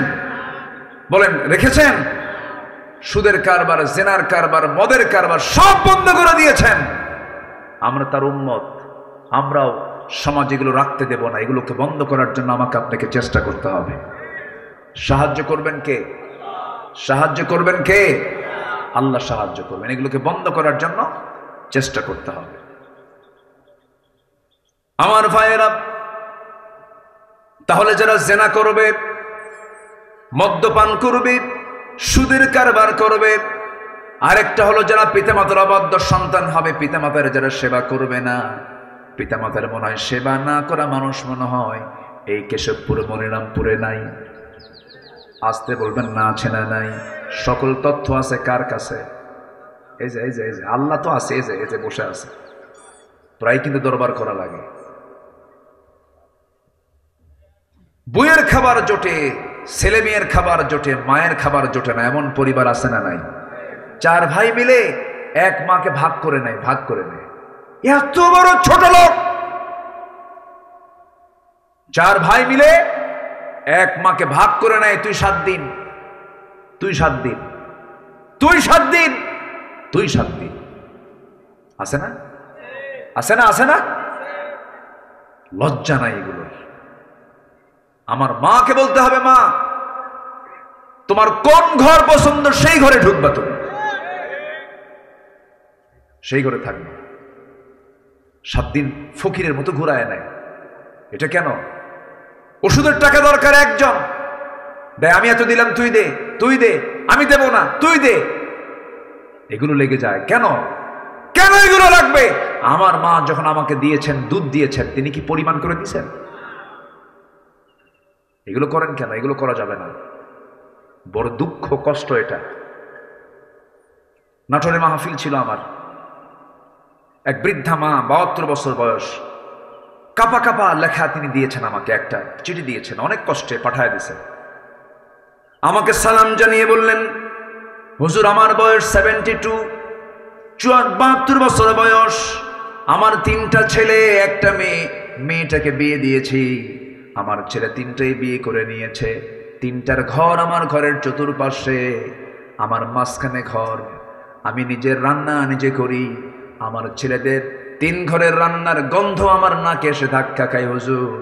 বলেন, রেখেছেন? সুদের কারবার, জেনার কারবার, মদের কারবার সব বন্ধ করে দিয়েছেন। আমরা তার উম্মত, আমরাও সমাজ এগুলো রাখতে দেব না। এগুলোকে বন্ধ করার জন্য আমাকে আপনাকে চেষ্টা করতে হবে। সাহায্য করবেন কে? সাহায্য করবেন কে? আল্লাহ সাহায্য করবেন। এগুলোকে বন্ধ করার জন্য চেষ্টা করতে হবে। আমার ভাইয়েরা, তাহলে যারা জেনা করবে, মদ্যপান করবে, সুদের কারবার করবে, আরেকটা হলো যারা পিতামাতার অবাধ্য সন্তান হবে, পিতামাতার যারা সেবা করবে না, পিতামাতার মনে হয় সেবা না করা মানুষ মনে হয় এই কেশবপুর মনিরামপুরে নাই। আসতে বলবেন না, আছে না নাই? সকল তথ্য আছে কার কাছে? এই যে এই যে এই যে আল্লাহ তো আছে, এই যে এই যে বসে আছে। প্রায় কিন্তু দরবার করা লাগে। বইয়ের খাবার জোটে, ছেলে মেয়ের খাবার জোটে, মায়ের খাবার জোটে না, এমন পরিবার আছে না নাই? 4 ভাই মিলে এক মাকে ভাগ করে নেয়, ভাগ করে নেয়। এত বড় ছোট লোক! 4 ভাই মিলে এক মাকে ভাগ করে নেয়। তুই 7 দিন, তুই 7 দিন, তুই 7 দিন, তুই 7 দিন। আছে না? আছে না? আছে না? লজ্জা নাই এগুলোর? আমার মাকে বলতে হবে, মা তোমার কোন ঘর পছন্দ, সেই ঘরে ঢুকবা, তুমি সেই ঘরে থাকবে। 7 দিন ফকিরের মতো ঘুরায় নেয়। এটা কেন? ওষুধের টাকা দরকার একজন দেয়, আমি এত দিলাম, তুই দে, তুই দে, আমি দেব না, তুই দে। এগুলো লেগে যায় কেন? কেন এগুলো লাগবে? আমার মা যখন আমাকে দিয়েছেন, দুধ দিয়েছেন, তিনি কি পরিমাণ করে দিয়েছেন? এগুলো করেন কেন? এগুলো করা যাবে না। বড় দুঃখ, কষ্ট এটা। নাটোরে মাহফিল ছিল আমার, এক বৃদ্ধা মা, 72 বছর বয়স, কাপা কাপা লেখা তিনি দিয়েছেন আমাকে, একটা চিঠি দিয়েছেন, অনেক কষ্টে পাঠায় দিয়েছেন। আমাকে সালাম জানিয়ে বললেন, হুজুর আমার বয়স 72, 72 বছর বয়স, আমার 3টা ছেলে, একটা মেয়ে, মেয়েটাকে বিয়ে দিয়েছি, আমার ছেলে 3টাই বিয়ে করে নিয়েছে, 3টার ঘর আমার ঘরের চতুর্পাশে, আমার মাঝখানে ঘর, আমি নিজের রান্না নিজে করি, আমার ছেলেদের 3 ঘরের রান্নার গন্ধ আমার নাকে এসে ধাক্কা খায়। হুজুর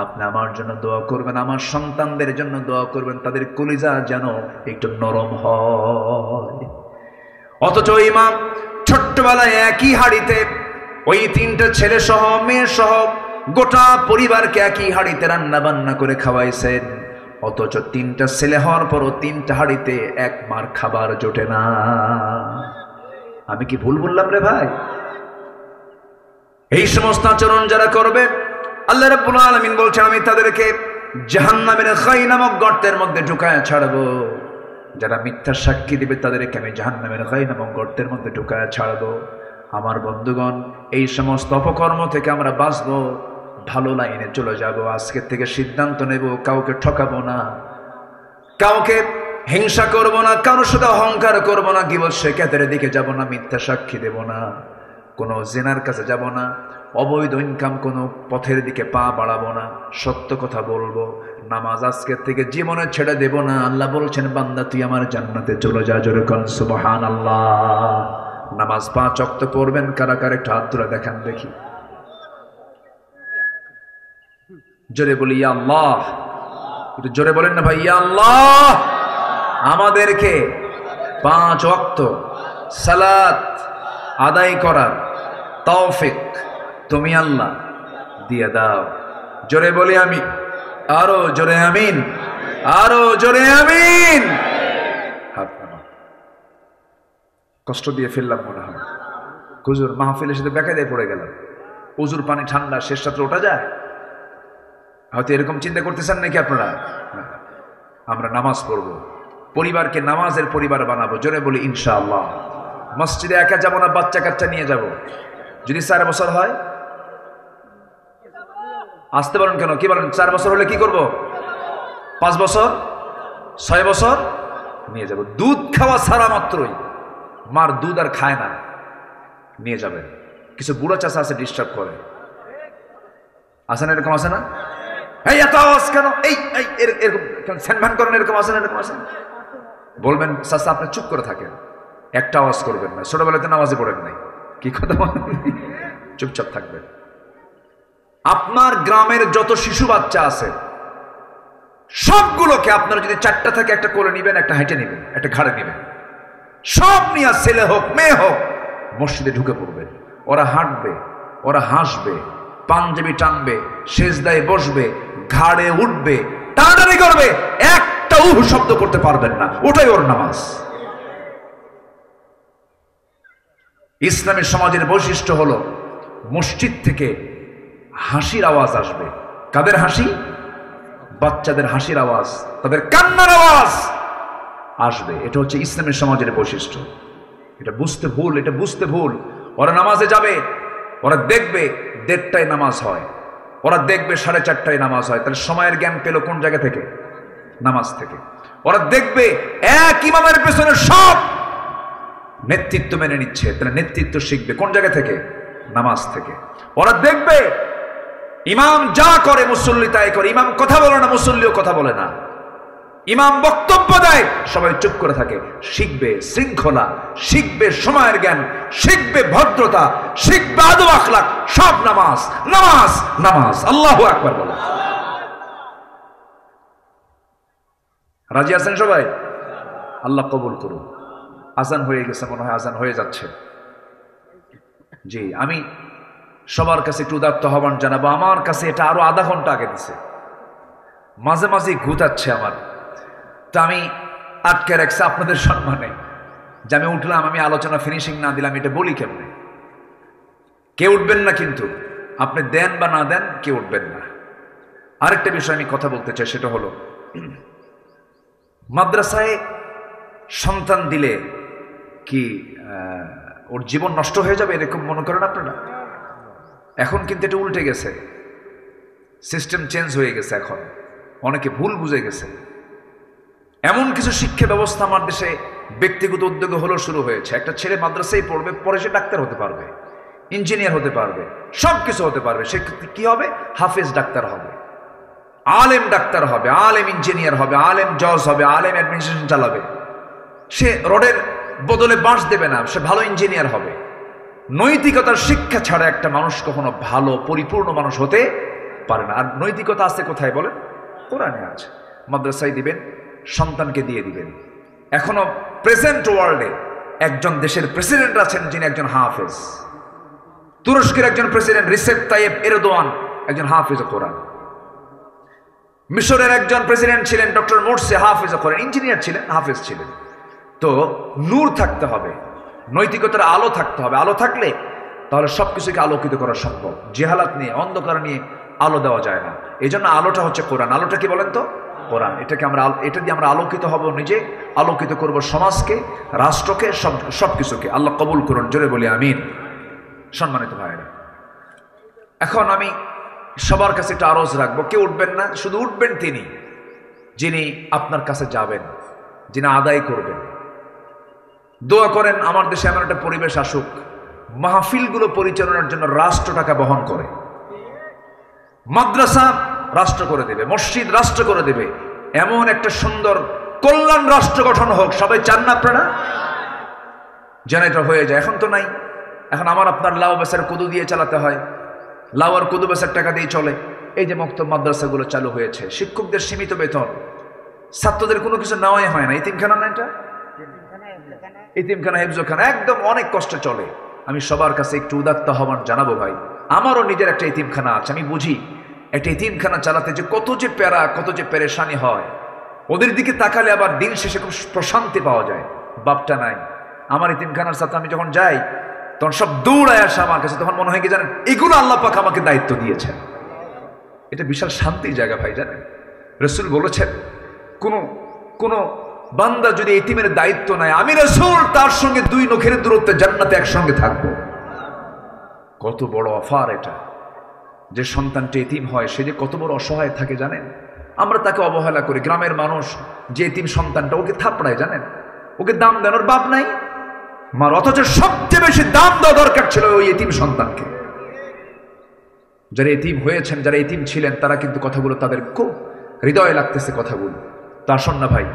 আপনি আমার জন্য দোয়া করবেন, আমার সন্তানদের জন্য দোয়া করবেন, তাদের কলিজা যেন একটু নরম হয়। অথচ ইমাম ছোট্টবেলায় একই হাড়িতে ওই 3টা ছেলে সহ মেয়ে সহ গোটা পরিবারকে একই হাড়িতে রান্না বান্না করে খাওয়াইছেন। অথচ 3টা ছেলে হওয়ার পরও 3টা হাড়িতে এক মার খাবার জোটে না। আমি কি ভুল বললাম রে ভাই? এই সমস্ত আচরণ যারা করবে আল্লাহ রাব্বুল আলামিন বলছেন আমি তাদেরকে জাহান্নামের খাই নামক গর্তের মধ্যে ঢুকায়া ছাড়বো। যারা মিথ্যা সাক্ষী দিবে তাদেরকে আমি জাহান্নামের খাই নামক গর্তের মধ্যে ঢুকায়া ছাড়বো। আমার বন্ধুগণ, এই সমস্ত অপকর্ম থেকে আমরা বাঁচবো, ভালো লাইনে চলে যাব। আজকের থেকে সিদ্ধান্ত নেব কাউকে ঠকাবো না, কাউকে হিংসা করব না, কারোর সাথে অহংকার করব না, গীবত শিকায়তের দিকে যাব না, মিথ্যা সাক্ষী দেব না, কোনো জিনার কাছে যাব না, অবৈধ ইনকাম কোনো পথের দিকে পা বাড়াবো না, সত্য কথা বলবো। নামাজ আজকের থেকে জীবনে ছেড়ে দেব না। আল্লাহ বলছেন বান্দা তুই আমার জান্নাতে চলে যা। জোরে কোন সুবহানাল্লাহ। নামাজ 5 ওয়াক্ত পড়বেন কারা কারা একটু হাত তুলে দেখান দেখি। জোরে বলি ইয়া আল্লাহ। একটু জোরে বলেন না ভাই ইয়া আল্লাহ। আমাদেরকে 5 ওয়াক্ত সালাত আদায় করার তৌফিক তুমি আল্লাহ দিয়ে দাও। জোরে বলি আমি, আরো জোরে আমিন, আরো জোরে আমিন। হাত নামা। কষ্ট দিয়ে ফেললাম মনে হয়। হুজুর মাহফিলের সাথে বেকায়দায় পড়ে গেলাম। উজুর পানি ঠান্ডা, শেষ রাত্রে ওঠা যায়? হয়তো এরকম চিন্তা করতেছেন নাকি আপনারা? আমরা নামাজ পড়বো, পরিবারকে নামাজের পরিবার বানাবো। জোরে বলি ইনশাআল্লাহ। মসজিদে একা যাবো না, বাচ্চা কাচ্চা নিয়ে যাব। যদি 4 বছর হয়, আসতে পারেন কেন? কি বলেন? 4 বছর হলে কি করব? 5 বছর, 6 বছর নিয়ে যাব। দুধ খাওয়া ছাড়া মাত্রই, মার দুধ আর খায় না, নিয়ে যাবেন। কিছু বুড়া চাষা আছে ডিস্টার্ব করে, আছে না? এরকম আছে না? এই এত আওয়াজ কেন? এই এরকম স্যানভান করেন, এরকম আছে না? এরকম আছে। বলবেন চাষা আপনি চুপ করে থাকেন, একটা আওয়াজ করবেন না। ছোটবেলাতে নামাজে পড়েন নাই, কি কথা বলেন? চুপচাপ থাকবেন। আপনার গ্রামের যত শিশু বাচ্চা আছে সবগুলোকে আপনারা যদি 4টা থাকে, একটা কোলে নিবেন, একটা হাঁটে নিবেন, একটা ঘাড়ে নিবেন, সব নিয়ে ছেলে হোক মেয়ে হোক মসজিদে ঢুকে পড়বে। ওরা হাঁটবে, ওরা হাসবে, পাঞ্জাবি টানবে, সেজদায় বসবে, ঘাড়ে উঠবে, টানাটানি করবে, একটা শব্দ করতে পারবেন না। ওটাই ওর নামাজ। ইসলামী সমাজের বৈশিষ্ট্য হলো মসজিদ থেকে হাসির আওয়াজ আসবে। কাদের হাসি? বাচ্চাদের হাসির আওয়াজ, তাদের কান্নার আওয়াজ আসবে। এটা হচ্ছে ইসলামী সমাজের বৈশিষ্ট্য। এটা বুঝতে ভুল, এটা বুঝতে ভুল। ওরা নামাজে যাবে, ওরা দেখবে 1:30টায় নামাজ হয়, ওরা দেখবে 4:30টায় নামাজ হয়। তাহলে সময়ের জ্ঞান পেল কোন জায়গা থেকে? নামাজ থেকে। ওরা দেখবে এক ইমামের পেছনে সব নেতৃত্ব মেনে নিচ্ছে, তাহলে নেতৃত্ব শিখবে কোন জায়গা থেকে? নামাজ থেকে। ওরা দেখবে ইমাম যা করে মুসল্লি তাই করে, ইমাম কথা বলে না, মুসল্লিও কথা বলে না, ইমাম বক্তব্য দেয় সবাই চুপ করে থাকে। শিখবে শৃঙ্খলা, শিখবে সময়ের জ্ঞান, শিখবে ভদ্রতা, শিখবে আদব আখলাক, সব নামাজ নামাজ নামাজ। আল্লাহু আকবার বলো। রাজি আছেন সবাই? আল্লাহ কবুল করুন। আজান হয়ে গেছে মনে হয়, আজান হয়ে যাচ্ছে। জি, আমি সবার কাছে একটু উদাত্ত আহ্বান জানাবো। আমার কাছে এটা আরো আধা ঘন্টা আগে দিছে, মাঝে মাঝে ঘুতাচ্ছে আমার, তো আমি আটকে রাখছি আপনাদের সম্মানে যে আমি উঠলাম, আমি আলোচনা ফিনিশিং না দিলাম, এটা বলি কেমনে? কেউ উঠবেন না, কিন্তু আপনি দেন বা না দেন কেউ উঠবেন না। আরেকটা বিষয় আমি কথা বলতে চাই, সেটা হলো মাদ্রাসায় সন্তান দিলে কি ওর জীবন নষ্ট হয়ে যাবে এরকম মনে করেন আপনারা? এখন কিন্তু এটা উল্টে গেছে, সিস্টেম চেঞ্জ হয়ে গেছে। এখন অনেকে ভুল বুঝে গেছে। এমন কিছু শিক্ষা ব্যবস্থা আমার দেশে ব্যক্তিগত উদ্যোগে হলো শুরু হয়েছে। একটা ছেলে মাদ্রাসায় পড়বে, পরে সে ডাক্তার হতে পারবে, ইঞ্জিনিয়ার হতে পারবে, সব কিছু হতে পারবে। সে কি হবে? হাফেজ ডাক্তার হবে, আলেম ডাক্তার হবে, আলেম ইঞ্জিনিয়ার হবে, আলেম জজ হবে, আলেম অ্যাডমিনিস্ট্রেশন চালাবে। সে রডের বদলে বাঁশ দেবে না, সে ভালো ইঞ্জিনিয়ার হবে। নৈতিকতার শিক্ষা ছাড়া একটা মানুষ কখনো ভালো পরিপূর্ণ মানুষ হতে পারে না। আর নৈতিকতা আছে কোথায় বলেন? কোরআনে আছে। মাদ্রাসায় দিবেন, সন্তানকে দিয়ে দিবেন। এখনো প্রেজেন্ট ওয়ার্ল্ডে একজন দেশের প্রেসিডেন্ট আছেন যিনি একজন হাফেজ। তুরস্কের একজন প্রেসিডেন্ট রিসেপ তাইয়েব এরদোয়ান একজন হাফেজ কোরআন। মিশরের একজন প্রেসিডেন্ট ছিলেন ডক্টর মোরসি, হাফেজ কোরআন, ইঞ্জিনিয়ার ছিলেন, হাফেজ ছিলেন। তো নূর থাকতে হবে, নৈতিকতার আলো থাকতে হবে। আলো থাকলে তাহলে সবকিছুকে আলোকিত করা সম্ভব। জেহালাত নিয়ে, অন্ধকার নিয়ে আলো দেওয়া যায় না। এই জন্য আলোটা হচ্ছে কোরআন। আলোটা কি বলেন তো? কোরআন। এটা দিয়ে আমরা আলোকিত হব, নিজে আলোকিত করব সমাজকে, রাষ্ট্রকে, সবকিছুকে। আল্লাহ কবুল করুন, জোরে বলি আমিন। সম্মানিত ভাইরা, এখন আমি সবার কাছে একটা আরজ রাখবো, কেউ উঠবেন না, শুধু উঠবেন তিনি যিনি আপনার কাছে যাবেন, যিনি আদায় করবেন। দোয়া করেন আমার দেশে এমন একটা পরিবেশ আসুক, মাহফিলগুলো পরিচালনার জন্য রাষ্ট্র টাকা বহন করে, মাদ্রাসা রাষ্ট্র করে দেবে, মসজিদ রাষ্ট্র করে দেবে, এমন একটা সুন্দর কল্যাণ রাষ্ট্র গঠন হোক। সবাই চান না আপনারা? যেন এটা হয়ে যায়। এখন তো নাই, এখন আমার আপনার লাউ বেচার কুদু দিয়ে চালাতে হয়, লাউ আর কুদু বেচার টাকা দিয়ে চলে। এই যে মক্তব মাদ্রাসাগুলো চালু হয়েছে, শিক্ষকদের সীমিত বেতন, ছাত্রদের কোনো কিছু নেওয়াই হয় না। ইতিমখানা না, এটা ইতিমখানা, হেফজখানা, একদম অনেক কষ্টে চলে। আমি সবার কাছে একটু উদাত্ত আহ্বান জানাবো ভাই, আমারও নিজের একটা ইতিমখানা আছে, আমি বুঝি একটা ইতিমখানা চালাতে যে কত যে প্যারা, কত যে পেরেশানি হয়। ওদের দিকে তাকালে আবার দিন শেষে খুব প্রশান্তি পাওয়া যায়। বাপটা নাই, আমার ইতিমখানার সাথে আমি যখন যাই তখন সব দৌড়ায় আসে আমার কাছে, তখন মনে হয় কি জানেন, এগুলো আল্লাহ পাক আমাকে দায়িত্ব দিয়েছেন। এটা বিশাল শান্তির জায়গা ভাই, জানেন রাসূল বলেছেন কোন বান্দা যদি এতিমের দায়িত্ব নেয়, আমি রাসূল তার সঙ্গে 2 নখের দূরত্বে জান্নাতে একসঙ্গে থাকবো। কত বড় অফার এটা! যে সন্তানটি এতিম হয় সে যে কত বড় অসহায় থাকে জানেন। আমরা তাকে অবহেলা করি। গ্রামের মানুষ যে এতিম সন্তানটা, ওকে থাপড়ায়, জানেন, ওকে দাম দেন, ওর বাপ নাই মার, অথচ সবচেয়ে বেশি দাম দেওয়া দরকার ছিল ওই এতিম সন্তানকে। যারা এতিম হয়েছেন, যারা এতিম ছিলেন, তারা কিন্তু কথাগুলো তাদের খুব হৃদয়ে লাগতেছে কথাগুলো। তা আসুন না ভাই,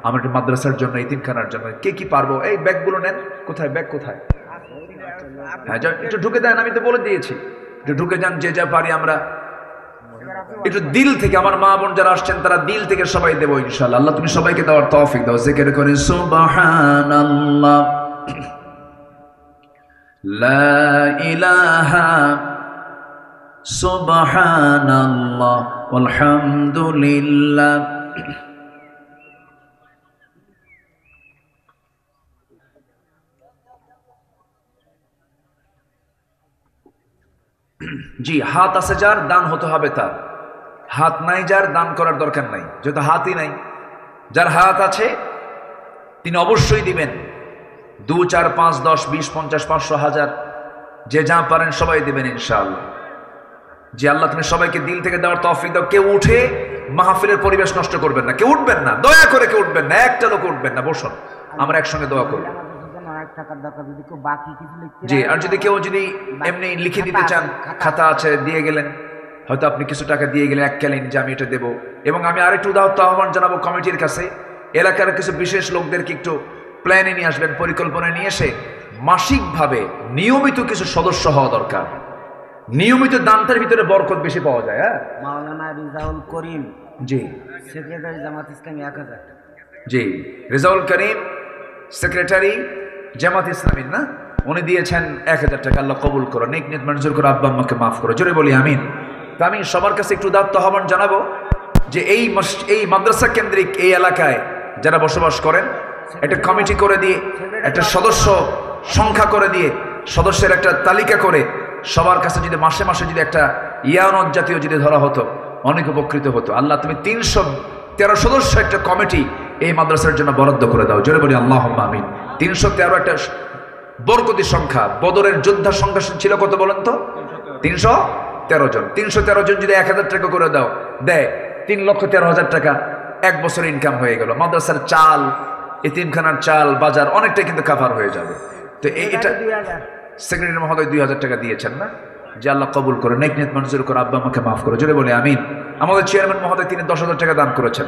আমরা একটু মাদ্রাসার জন্য, এতিমখানার জন্য কে কি পারবো, এই ব্যাগগুলো নেন। কোথায় ব্যাগ, কোথায়? হ্যাঁ, একটু ঢুকে দেন, আমি তো বলে দিয়েছি, একটু ঢুকে যান, যে যা পারি আমরা একটু দিল থেকে। আমার মা বোন যারা আসছেন তারা দিল থেকে সবাই দেবো ইনশাআল্লাহ। আল্লাহ তুমি সবাইকে দেওয়ার তৌফিক দাও। জিকির করে সুবহানাল্লাহ, লা ইলাহা সুবহানাল্লাহ, আলহামদুলিল্লাহ। জি, হাত আছে যার, দান হতে হবে তার। হাত নাই যার, দান করার দরকার নাই, যেহেতু হাতই নাই। যার হাত আছে তিনি অবশ্যই দিবেন। 2, 4, 5, 10, 20, 50, 500, 1000, যে যা পারেন সবাই দিবেন ইনশাআল্লাহ। যে আল্লাহ তুমি সবাইকে দিল থেকে দেওয়ার তৌফিক দাও। কেউ উঠে মাহফিলের পরিবেশ নষ্ট করবেন না, কেউ উঠবেন না, দয়া করে কেউ উঠবেন না, একটা লোক উঠবেন না, বসুন, আমরা একসঙ্গে দোয়া করব। জি, আর যদি কেউ এমনি লিখে দিতে চান, খাতা আছে, দিয়ে গেলেন, হয়তো আপনি কিছু টাকা দিয়ে গেলেন এককালীন, যে আমি এটা দেবো। এবং আমি আরেকটু উদাহরণ আহ্বান জানাবো কমিটির কাছে, এলাকার কিছু বিশেষ লোকদেরকে একটু প্ল্যানে নিয়ে আসবেন, পরিকল্পনা নিয়ে এসে মাসিকভাবে নিয়মিত কিছু সদস্য হওয়া দরকার। নিয়মিত দানটার ভিতরে বরকত বেশি পাওয়া যায়। হ্যাঁ, মাওলানা রিজাউল করিম, জি, সেক্রেটারি জামাত ইসলামী 1000। জি, রিজাউল করিম সেক্রেটারি জামাত ইসলামী, না, উনি দিয়েছেন 1000 টাকা। আল্লাহ কবুল করো, নেক নিয়ত মঞ্জুর করো, আব্বা আম্মাকে মাফ করো, জোরে বলি আমিন। তো আমি সবার কাছে একটু উদাত্ত আহ্বান জানাবো যে এই মাদ্রাসা কেন্দ্রিক এই এলাকায় যারা বসবাস করেন, একটা কমিটি করে দিয়ে, একটা সদস্য সংখ্যা করে দিয়ে, সদস্যের একটা তালিকা করে সবার কাছে যদি মাসে মাসে যদি একটা ইয়ানত জাতীয় যদি ধরা হতো, অনেক উপকৃত হতো। আল্লাহ তুমি 313 সদস্য একটা কমিটি এই মাদ্রাসার জন্য বরাদ্দ করে দাও, জোরে বলি আল্লাহুম্মা আমিন। 313 একটা বরকতি সংখ্যা। বদরের যোদ্ধার সংখ্যা ছিল কত বলেন তো? 313 জন। 313 জন যদি 1000 টাকা করে দাও, দেয় 3,13,000 টাকা, 1 বছর ইনকাম হয়ে গেল। মাদ্রাসার চাল, এতিমখানার চাল, বাজার অনেকটাই কিন্তু কাভার হয়ে যাবে। তো এটা সেক্রেটারি মহোদয় 2000 টাকা দিয়েছেন, না? যে আল্লাহ কবুল করে, নেক নিয়ত মঞ্জুর করে, আব্বা আমাকে মাফ করে, জোরে বলে আমিন। আমাদের চেয়ারম্যান মহোদয় তিনি 10,000 টাকা দান করেছেন।